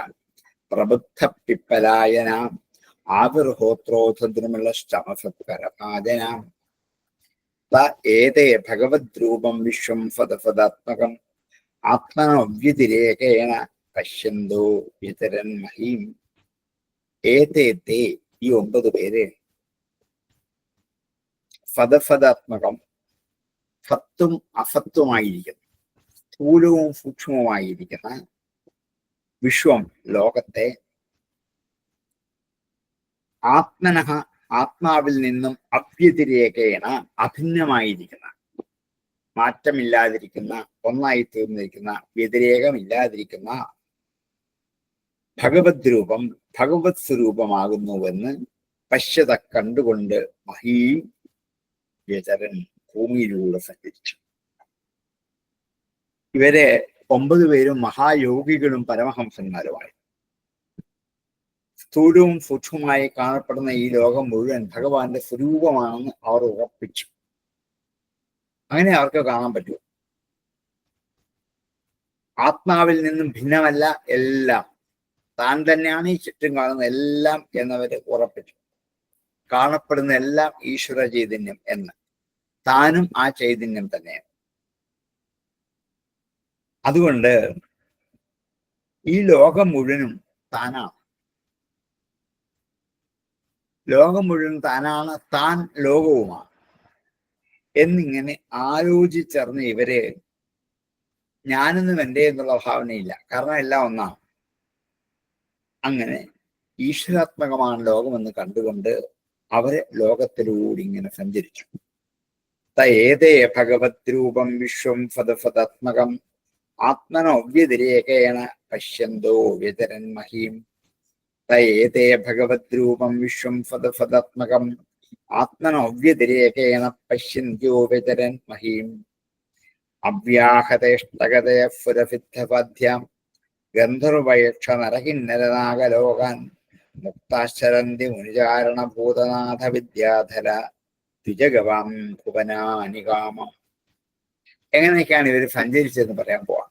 പ്രബുദ്ധ പിപ്പലായനാം ആവിർഹോത്രോദ്രുമളഷ്ടമഫക്കരഭാജനാം. ഏതേ ഭഗവദ്രൂപം വിശ്വം ഫദഫദാത്മകം ആത്മനോവ്യതിരേകേണ പശ്യന്തോ വിതരൻ മഹീം. ഏതേത്തെ ഈ 9 പേര് ഫദഫദാത്മകം, ഫത്തും അഫത്വമായിരിക്കുന്ന, സ്ഥൂലവും സൂക്ഷ്മവുമായിരിക്കുന്ന വിശ്വം ലോകത്തെ ആത്മനഃ ആത്മാവിൽ നിന്നും അവ്യതിരേകേണ അഭിന്നമായിരിക്കുന്ന, മാറ്റമില്ലാതിരിക്കുന്ന, ഒന്നായി തീർന്നിരിക്കുന്ന, വ്യതിരേകമില്ലാതിരിക്കുന്ന ഭഗവത് രൂപം, ഭഗവത് സ്വരൂപമാകുന്നുവെന്ന് പശ്യത കണ്ടുകൊണ്ട് മഹീ വ്യചരൻ ഭൂമിയിലൂടെ സഞ്ചരിച്ചു. ഇവരെ 9 പേരും മഹായോഗികളും പരമഹംസന്മാരുമായി. സ്ഥൂലവും സൂക്ഷ്മമായി കാണപ്പെടുന്ന ഈ ലോകം മുഴുവൻ ഭഗവാന്റെ സ്വരൂപമാണെന്ന് അവർ ഉറപ്പിച്ചു. അങ്ങനെ അവർക്ക് കാണാൻ പറ്റൂ. ആത്മാവിൽ നിന്നും ഭിന്നമല്ല എല്ലാം, താൻ തന്നെയാണ് ഈ ചുറ്റും കാണുന്ന എല്ലാം എന്നവര് ഉറപ്പിച്ചു. കാണപ്പെടുന്ന എല്ലാം ഈശ്വര ചൈതന്യം എന്ന്, താനും ആ ചൈതന്യം തന്നെയാണ്. അതുകൊണ്ട് ഈ ലോകം മുഴുവനും താനാണ്, ലോകം മുഴുവൻ താനാണ്, താൻ ലോകവുമാണ് എന്നിങ്ങനെ ആലോചിച്ചറിഞ്ഞ ഇവര് ഞാനൊന്നും എൻ്റെ എന്നുള്ള ഭാവനയില്ല, കാരണം എല്ലാം ഒന്നാണ്. അങ്ങനെ ഈശ്വരാത്മകമാണ് ലോകമെന്ന് കണ്ടുകൊണ്ട് അവര് ലോകത്തിലൂടെ ഇങ്ങനെ സഞ്ചരിച്ചു. തയേതേ ഭഗവത് രൂപം വിശ്വം ഫദഫദാത്മകം ആത്മനോ വ്യതിരേകേണ പശ്യന്തോ വ്യതരൻ മഹീം. തയേതേ ഭഗവത് രൂപം വിശ്വം ഫദഫദാത്മകം ആത്മനോ വ്യതിരേകേണ പശ്യന്ത്യോ വ്യതരൻ മഹീം. അവ്യാഹതേഷ്ടഗതയ ഫുരസിദ്ധപദ്ധ്യാം ഗന്ധർവയക്ഷ നരകിന്നരനാഗലോകാൻ മുക്താശ്ചരന്തി മുനിചാരണഭൂതനാഥ വിദ്യാധര ദ്വിജഗവാം ഭുവനാനികാമം. എങ്ങനെയൊക്കെയാണ് ഇവർ സഞ്ചരിച്ചതെന്ന് പറയാൻ പോവാം.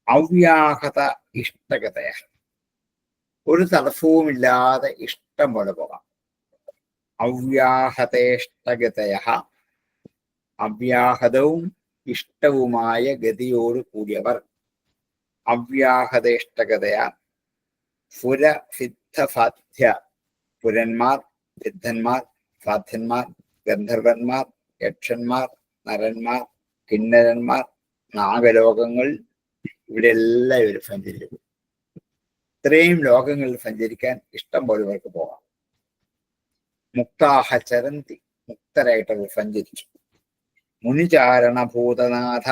അവ്യാഹത ഇഷ്ടഗതയ, ഒരു തടസ്സവുമില്ലാതെ ഇഷ്ടം പോലെ പോകാം. അവ്യാഹതേഷ്ടഗതയ, അവ്യാഹതവും ഇഷ്ടവുമായ ഗതിയോട് കൂടിയവർ. അവ്യാഹതേഷ്ടഗതയ ഫുരസിദ്ധസാധ്യ, പുരന്മാർ, സിദ്ധന്മാർ, സാധ്യന്മാർ, ഗന്ധർവന്മാർ, യക്ഷന്മാർ, നരന്മാർ, കിന്നരന്മാർ, നാഗലോകങ്ങൾ, ഇവിടെ എല്ലാം ഇവർ സഞ്ചരിക്കും. ഇത്രയും ലോകങ്ങളിൽ സഞ്ചരിക്കാൻ ഇഷ്ടം പോലെ ഇവർക്ക് പോകാം. മുക്താഹ ചരന്തി, മുക്തരായിട്ട് അവർ സഞ്ചരിച്ചു. മുനിചാരണ ഭൂതനാഥ,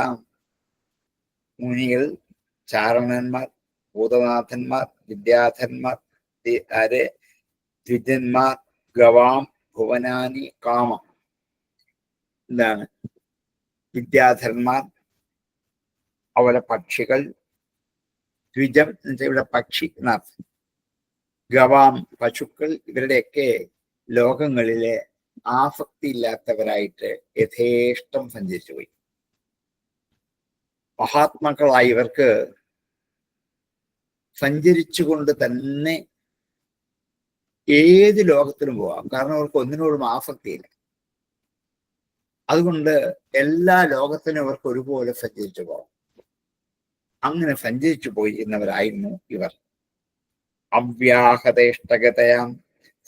മുനികൾ, ചാരണന്മാർ, ഭൂതനാഥന്മാർ, വിദ്യാധന്മാർ, ദ്വിജന്മാർ, ഗവാം ഭുവനാനി കാമം. എന്താണ് വിദ്യാധരന്മാർ? അവരെ പക്ഷികൾ. ദ്വിജം എന്ന് വെച്ചാൽ ഇവിടെ പക്ഷി എന്നർത്ഥം. ഗവാം പശുക്കൾ. ഇവരുടെയൊക്കെ ലോകങ്ങളിലെ ആസക്തി ഇല്ലാത്തവരായിട്ട് യഥേഷ്ടം സഞ്ചരിച്ചു പോയി. മഹാത്മാക്കളായി ഇവർക്ക് സഞ്ചരിച്ചുകൊണ്ട് തന്നെ ഏത് ലോകത്തിലും പോകാം, കാരണം അവർക്ക് ഒന്നിനോടും ആസക്തിയില്ല. അതുകൊണ്ട് എല്ലാ ലോകത്തിനും അവർക്ക് ഒരുപോലെ സഞ്ചരിച്ചു പോകാം. അങ്ങനെ സഞ്ചരിച്ചു പോയിരുന്നവരായിരുന്നു ഇവർ. അവ്യാഹതേഷ്ടഗതയാം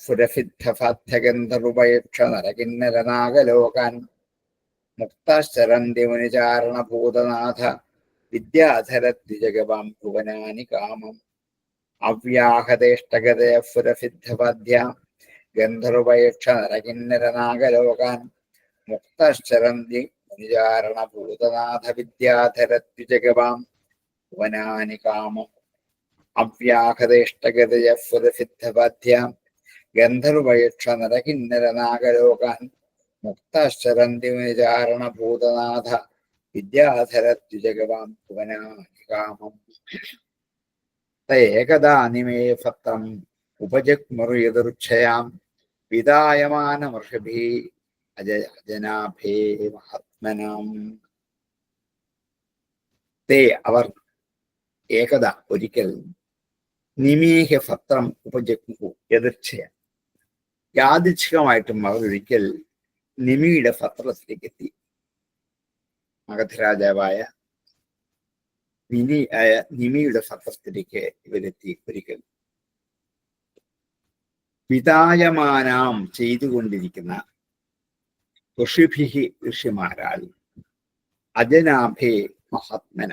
സുരസിദ്ധസാധ്യഗന്ധർവയക്ഷ നരകിന്നരനാഗലോകാൻ മുക്താശ്ചരന്തി മുനിചാരണഭൂതനാഥ വിദ്യാധര ദ്വിജഗവാം ഭുവനാനി കാമം. അവ്യാഹതേഷ്ടഗതയ സുരസിദ്ധപദ്ധ്യാം ഗന്ധർവയക്ഷ നരകിന്നരനാഗലോകാൻ മുക്താശ്ചരന്തി മുനിചാരണഭൂതനാഥ വിദ്യാധര ദ്വിജഗവാം ഭുവനാനി കാമം. അവ്യാഹതേഷ്ടഗതയ സുരസിദ്ധപദ്ധ്യാം ഗന്ധർവയക്ഷ നരകിന്നരനാഗലോകാൻ മുക്താശ്ചരന്തി മുനിചാരണഭൂതനാഥ വിദ്യാധര ദ്വിജഗവാം ഭുവനാനി കാമം. ഏകദാ നിമേ സത്രം ഉപജഗ്മുർയദൃച്ഛയാം വിദായമാനമർഷഭി അജനാഭേ മഹാത്മനാം. തേ അവർ ഏകദ ഒരിക്കൽ നിമേഹ സത്രം ഉപജഗ്മു യദൃച്ഛയ, യാദൃച്ഛികമായിട്ടും അവർ ഒരിക്കൽ നിമിയുടെ സത്രത്തിലേക്ക് എത്തി. മഗധ രാജാവായ നിമിയുടെ സത്തസ്ഥിതിക്ക് ഇവരെത്തി. ഒരിക്കൽ വിതായമാനാം ചെയ്തുകൊണ്ടിരിക്കുന്ന ഋഷിഭിഹി ഋഷിമാരാൽ അജനാഭേ മഹാത്മന,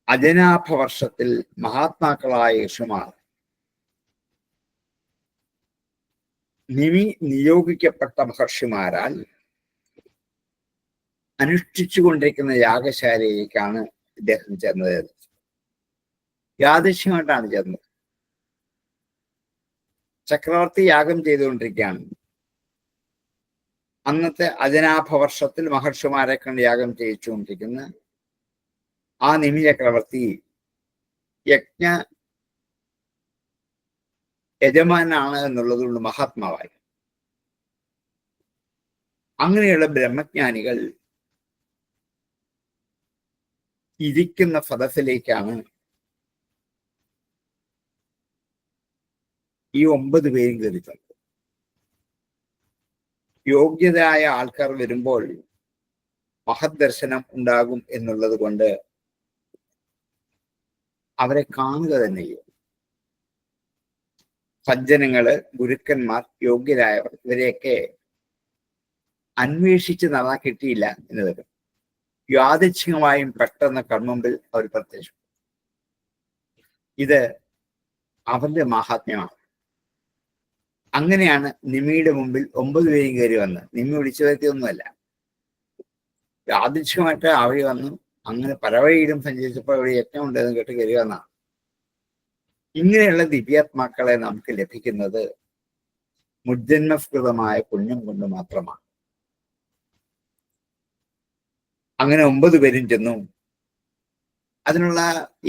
അജനാഭ വർഷത്തിൽ മഹാത്മാക്കളായ ഋഷിമാർ നിയോഗിക്കപ്പെട്ട മഹർഷിമാരാൽ അനുഷ്ഠിച്ചുകൊണ്ടിരിക്കുന്ന യാഗശാലയിലേക്കാണ് ഇദ്ദേഹം ചെന്നത്. യാദൃശ്യമായിട്ടാണ് ചെന്നത്. ചക്രവർത്തി യാഗം ചെയ്തുകൊണ്ടിരിക്കുകയാണ്. അന്നത്തെ അജനാഭ വർഷത്തിൽ മഹർഷിമാരെ കണ്ട് യാഗം ചെയ്യിച്ചുകൊണ്ടിരിക്കുന്ന ആ നിമി ചക്രവർത്തി യജ്ഞ യജമാനാണ് എന്നുള്ളത് കൊണ്ട് മഹാത്മാവായി. അങ്ങനെയുള്ള ബ്രഹ്മജ്ഞാനികൾ ഇരിക്കുന്ന സദസ്സിലേക്കാണ് ഈ 9 പേരും കയറിച്ചത്. യോഗ്യതയായ ആൾക്കാർ വരുമ്പോൾ മഹത് ദർശനം ഉണ്ടാകും എന്നുള്ളത് കൊണ്ട് അവരെ കാണുക തന്നെ ചെയ്യും. സജ്ജനങ്ങള്, ഗുരുക്കന്മാർ, യോഗ്യരായവർ ഇവരെയൊക്കെ അന്വേഷിച്ച് നടന്നാൻ കിട്ടിയില്ല എന്ന് വരും. യാദൃച്ഛികമായും പെട്ടെന്ന് കൺമുമ്പിൽ അവർ പ്രത്യക്ഷപ്പെട്ടു. ഇത് അവന്റെ മഹാത്മ്യമാണ്. അങ്ങനെയാണ് നിമിയുടെ മുമ്പിൽ 9 പേരും കയറി വന്ന്. നിമി വിളിച്ചു വരുത്തിയൊന്നുമല്ല, യാദൃച്ഛികമായിട്ട് അവർ വന്നു. അങ്ങനെ പല വഴിയിലും സഞ്ചരിച്ചപ്പോൾ അവിടെ യജ്ഞം ഉണ്ടെന്ന് കേട്ട് കയറി വന്നാണ്. ഇങ്ങനെയുള്ള ദിവ്യാത്മാക്കളെ നമുക്ക് ലഭിക്കുന്നത് മുജ്ജന്മസ്കൃതമായ പുണ്യം കൊണ്ട് മാത്രമാണ്. അങ്ങനെ 9 പേരും ചെന്നു. അതിനുള്ള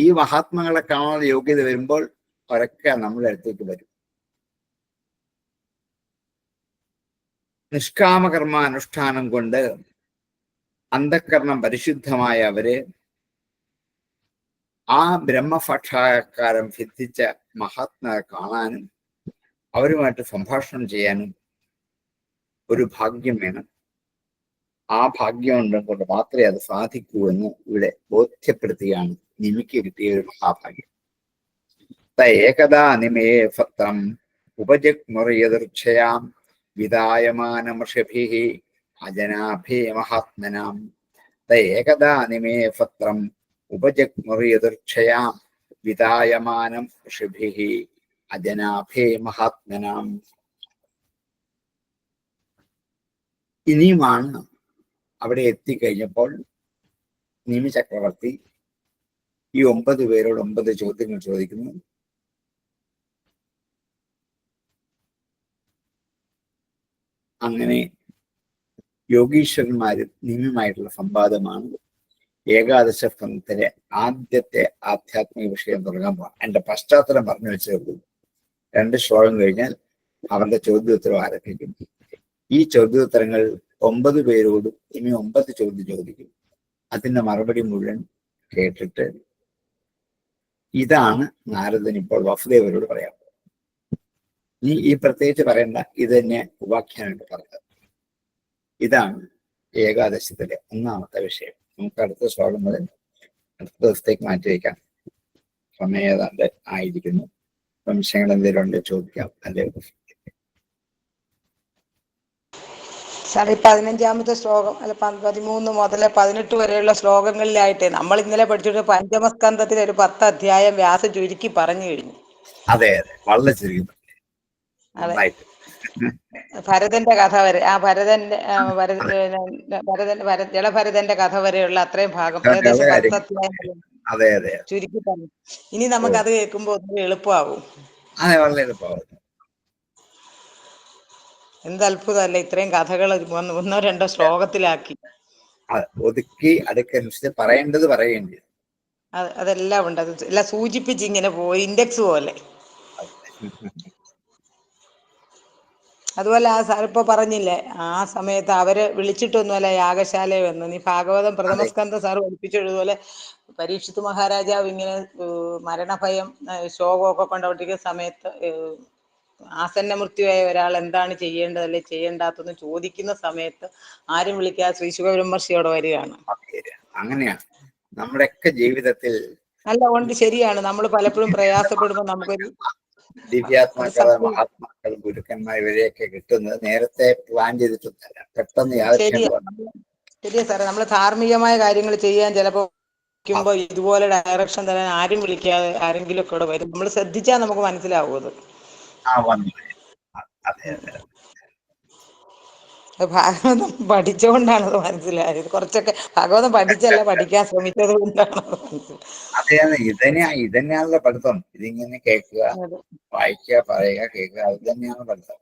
ഈ മഹാത്മാക്കളെ കാണാനുള്ള യോഗ്യത വരുമ്പോൾ അവരൊക്കെ നമ്മുടെ അടുത്തേക്ക് വരും. നിഷ്കാമകർമ്മ അനുഷ്ഠാനം കൊണ്ട് അന്ധക്കരണം പരിശുദ്ധമായ അവരെ ആ ബ്രഹ്മസാക്ഷാത്കാരം സിദ്ധിച്ച മഹാത്മാരെ കാണാനും അവരുമായിട്ട് സംഭാഷണം ചെയ്യാനും ഒരു ഭാഗ്യം വേണം. ആ ഭാഗ്യം കൊണ്ട് മാത്രമേ അത് സാധിക്കൂ എന്ന് ഇവിടെ ബോധ്യപ്പെടുത്തുകയാണ് നിമിക്ക് കിട്ടിയ ഒരു മഹാഭാഗ്യം. ഏകദാ നിമയെ ഫത്രം ഉപജഗ്മുറിയദൃക്ഷയാം വിദായമാനമൃഷിഭിഃ അജനാഭേ മഹാത്മനാം. ഏകദാ നിമേ ഫത്രം ഉപജഗ്മുറിയദൃക്ഷയാം വിദായമാനം ഋഷിഭിഃ അജനാഭേ മഹാത്മനാം. ഇനിയുമാണ് അവിടെ എത്തിക്കഴിഞ്ഞപ്പോൾ നിമി ചക്രവർത്തി ഈ 9 പേരോട് 9 ചോദ്യങ്ങൾ ചോദിക്കുന്നു. അങ്ങനെ യോഗീശ്വരന്മാരും നിമിയുമായിട്ടുള്ള സംവാദമാണ് ഏകാദശ സ്കന്ധത്തിലെ ആദ്യത്തെ ആധ്യാത്മിക വിഷയം തുടങ്ങാൻ പോകാം. എന്റെ പശ്ചാത്തലം പറഞ്ഞു വെച്ചേ 2 ശ്ലോകം കഴിഞ്ഞാൽ അവരുടെ ചോദ്യോത്തരം ആരംഭിക്കും. ഈ ചോദ്യോത്തരങ്ങൾ 9 പേരോടും ഇനി 9 ചോദ്യം ചോദിക്കും. അതിന്റെ മറുപടി മുഴുവൻ കേട്ടിട്ട് ഇതാണ് നാരദൻ ഇപ്പോൾ വസുദേവരോട് പറയാം. ഈ പ്രത്യേകിച്ച് പറയണ്ട, ഇത് തന്നെ ഉപാഖ്യാനായിട്ട് പറഞ്ഞത്. ഇതാണ് ഏകാദശത്തിലെ 1ാമത്തെ വിഷയം. നമുക്ക് അടുത്ത ശ്ലോകം മുതൽ അടുത്ത ദിവസത്തേക്ക് മാറ്റിവെക്കാം. സമയം ഏതാണ്ട് ആയിരിക്കുന്നു. സംശയങ്ങൾ എന്തെങ്കിലും ഉണ്ടെങ്കിൽ ചോദിക്കാം. അല്ലെങ്കിൽ സാർ, ഈ 15ാമത്തെ ശ്ലോകം അല്ല 13 മുതൽ 18 വരെയുള്ള ശ്ലോകങ്ങളിലായിട്ട് നമ്മൾ ഇന്നലെ പഠിച്ചിട്ട് പഞ്ചമസ്കന്ധത്തിൽ ഒരു 10 അധ്യായം വ്യാസൻ ചുരുക്കി പറഞ്ഞു കഴിഞ്ഞു. അതെ അതെ, വളരെ ചുരുക്കി. അതെ, ഭരതന്റെ കഥ വരെ, ആ ജലഭരതന്റെ കഥ വരെയുള്ള അത്രയും ഭാഗം ഏകദേശം 10 അധ്യായം ചുരുക്കി പറഞ്ഞു. ഇനി നമുക്ക് അത് കേൾക്കുമ്പോൾ ഒന്നും എളുപ്പമാകും. അതെ, വളരെ എളുപ്പമാകും. എന്ത് അത്ഭുതമല്ലേ, ഇത്രയും കഥകൾ 1-2 ശ്ലോകത്തിലാക്കി ഒതുക്കി അടുക്കനുസരിച്ച് പറയേണ്ടത് പറയേണ്ടി. അതെല്ലാം ഉണ്ട്. അത് എല്ലാം സൂചിപ്പിച്ച് ഇങ്ങനെ പോയി ഇൻഡെക്സ് പോലെ. അതുപോലെ ആ സാർ ഇപ്പൊ പറഞ്ഞില്ലേ, ആ സമയത്ത് അവര് വിളിച്ചിട്ടൊന്നുമല്ല യാഗശാല വന്ന്. നീ ഭാഗവതം പ്രഥമസ്കന്ധം സാറ് പഠിപ്പിച്ചതുപോലെ പരീക്ഷിത്ത് മഹാരാജാവ് ഇങ്ങനെ മരണഭയം ശോകമൊക്കെ കൊണ്ടുകൊണ്ടിരിക്കുന്ന സമയത്ത് ആസന്ന മൃത്യുവായ ഒരാൾ എന്താണ് ചെയ്യേണ്ടത് അല്ലെ ചെയ്യേണ്ടാത്തെന്ന് ചോദിക്കുന്ന സമയത്ത് ആരും വിളിക്കാതെ ശ്രീ ശുഖബ്രഹ്മർഷി അവിടെ വരികയാണ്. അങ്ങനെയാണ് നമ്മുടെയൊക്കെ ജീവിതത്തിൽ അല്ല ഉണ്ട്, ശരിയാണ്. നമ്മൾ പലപ്പോഴും പ്രയാസപ്പെടുമ്പോൾ നമുക്കൊരു ദിവ്യാത്മാക്കൾ, സത്യം. മഹാത്മാക്കൾ, ഗുരുക്കന്മാർ ഇവരെയൊക്കെ കിട്ടുന്നത് നേരത്തെ പ്ലാൻ ചെയ്തിട്ടൊന്നല്ല, പെട്ടെന്ന് യാദൃശ്യം പോലെ. ശരിയാ സാറേ, നമ്മൾ ധാർമ്മികമായ കാര്യങ്ങൾ ചെയ്യാൻ ചിലപ്പോൾ ഇതുപോലെ ഡയറക്ഷൻ തരാൻ ആരും വിളിക്കാതെ ആരെങ്കിലും ഒക്കെ ഇവിടെ വരും. നമ്മൾ ശ്രദ്ധിച്ചാൽ നമുക്ക് മനസ്സിലാവും അത്. വന്നു. അതെ അതെ. ഭാഗവതം പഠിച്ചുകൊണ്ടാണ് അത് മനസ്സിലായത്. കുറച്ചൊക്കെ ഭാഗവതം പഠിച്ചല്ല, പഠിക്കാൻ ശ്രമിച്ചത് കൊണ്ടാണ് അത് മനസ്സിലായത്. അതെ അതെ, ഇതന്നെയാണല്ലോ പഠിത്തം. ഇതിങ്ങനെ കേൾക്കുക, വായിക്കുക, പറയുക, കേൾക്കുക, അത് തന്നെയാണ് പഠിത്തം.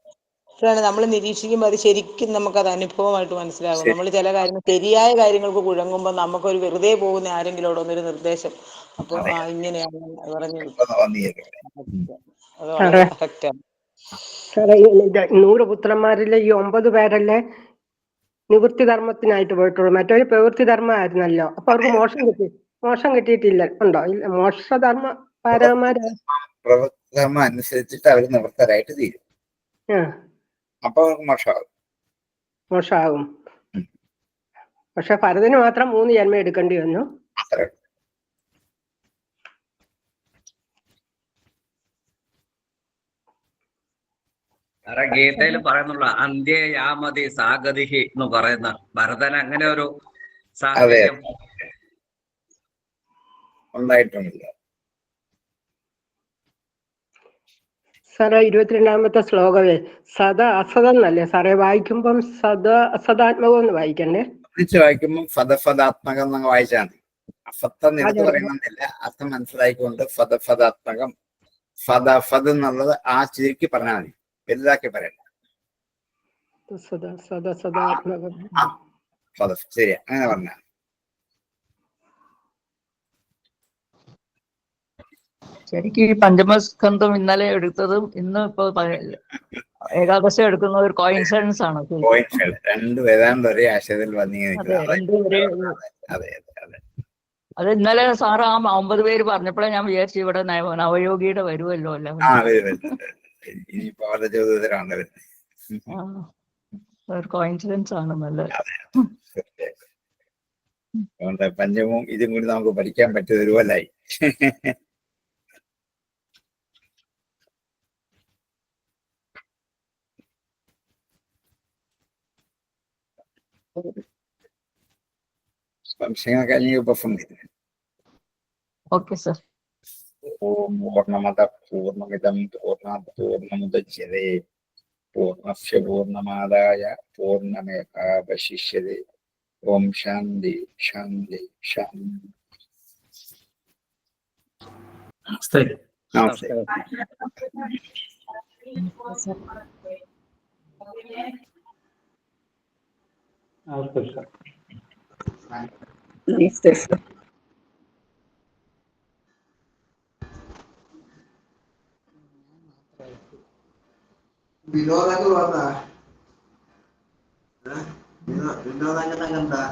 നമ്മൾ നിരീക്ഷിക്കുമ്പോൾ അത് ശരിക്കും നമുക്കത് അനുഭവമായിട്ട് മനസ്സിലാകും. നമ്മൾ ചില കാര്യങ്ങൾ ശരിയായ കാര്യങ്ങൾക്ക് കുഴങ്ങുമ്പോൾ നമുക്കൊരു വെറുതെ പോകുന്ന ആരെങ്കിലോടൊന്നൊരു നിർദ്ദേശം, അപ്പോൾ ഇങ്ങനെയാണ് പറഞ്ഞു, അത് വളരെ അഫക്റ്റാണ്. സാറേ, 100 പുത്രന്മാരിലെ ഈ 9 പേരല്ലേ നിവൃത്തി ധർമ്മത്തിനായിട്ട് പോയിട്ടുള്ളൂ, മറ്റൊരു പ്രവൃത്തി ധർമ്മമായിരുന്നല്ലോ. അപ്പൊ അവർക്ക് മോക്ഷം കിട്ടിയിട്ടില്ല ഉണ്ടോ? ഇല്ല, മോക്ഷധർമ്മ പാരകന്മാര് പ്രവൃത്തി ധർമ്മം അനുസരിച്ചിട്ട് അവർ നിവൃത്തരായിട്ട് തീരും. അപ്പൊ അവർക്ക് മോശമാകും. പക്ഷെ ഭരതന് മാത്രം 3 ജന്മം എടുക്കേണ്ടി വന്നു. ഗീതയിൽ പറയുന്നുള്ള അന്ത്യയാമതി സാഗതിഹി എന്ന് പറയുന്ന ഭരതന് അങ്ങനെ ഒരു സാഹചര്യം ഉണ്ടായിട്ടുണ്ടല്ലോ. സാറേ, 22ാമത്തെ ശ്ലോകമേ സദ അസതെന്നല്ലേ സാറേ വായിക്കുമ്പം? അസദാത്മകം എന്ന് വായിക്കണ്ടേ? ഒന്നിച്ച് വായിക്കുമ്പോൾ ഫദഫദാത്മകം എന്നങ്ങ് വായിച്ചാണ്. അസത്തം എടുത്ത് പറയണമെന്നില്ല, അർത്ഥം മനസ്സിലായിക്കൊണ്ട് ഫദഫദാത്മകം, ഫദഫദ് എന്നുള്ളത് ആ ചുരുക്കി പറഞ്ഞാൽ മതി, വലുതാക്കി പറയണ്ട. ശരിയാ, അങ്ങനെ പറഞ്ഞാൽ. ശരിക്കും ഈ പഞ്ചമസ്കന്ധം ഇന്നലെ എടുത്തതും ഇന്ന് ഇപ്പൊ ഏകാദശം എടുക്കുന്ന ഒരു കോയിൻസിഡൻസ് ആണ്. രണ്ടും ഏതാണ്ട് ഒരേ ആശയത്തിൽ വന്നിങ്ങനെ. അത് ഇന്നലെ സാറ് ആ 9 പേര് പറഞ്ഞപ്പോഴേ ഞാൻ വിചാരിച്ചു ഇവിടെ നവയോഗിയുടെ വരുമല്ലോ അല്ല. ഒരു കോയിൻസിഡൻസ് ആണ് നല്ലത്. പഞ്ചമവും ഇതും കൂടി നമുക്ക് പഠിക്കാൻ പറ്റിയ ഒരുപോലായി. സംശയങ്ങൾ കഴിഞ്ഞ പ്രസംഗിക്കുന്നു. Okay sir. ഓം പൂർണ്ണമദ പൂർണ്ണമിദം പൂർണ്ണാത് പൂർണ്ണമുദച്യതേ പൂർണ്ണസ്യ പൂർണ്ണമാദായ പൂർണ്ണമേവാവശിഷ്യതേ. ഓം ശാന്തി ശാന്തി ശാന്തി. നമസ്തേ. നമസ്തേ. വിനോദങ്ങൾ വന്നാ വിനോദങ്ങൾ കണ്ടാ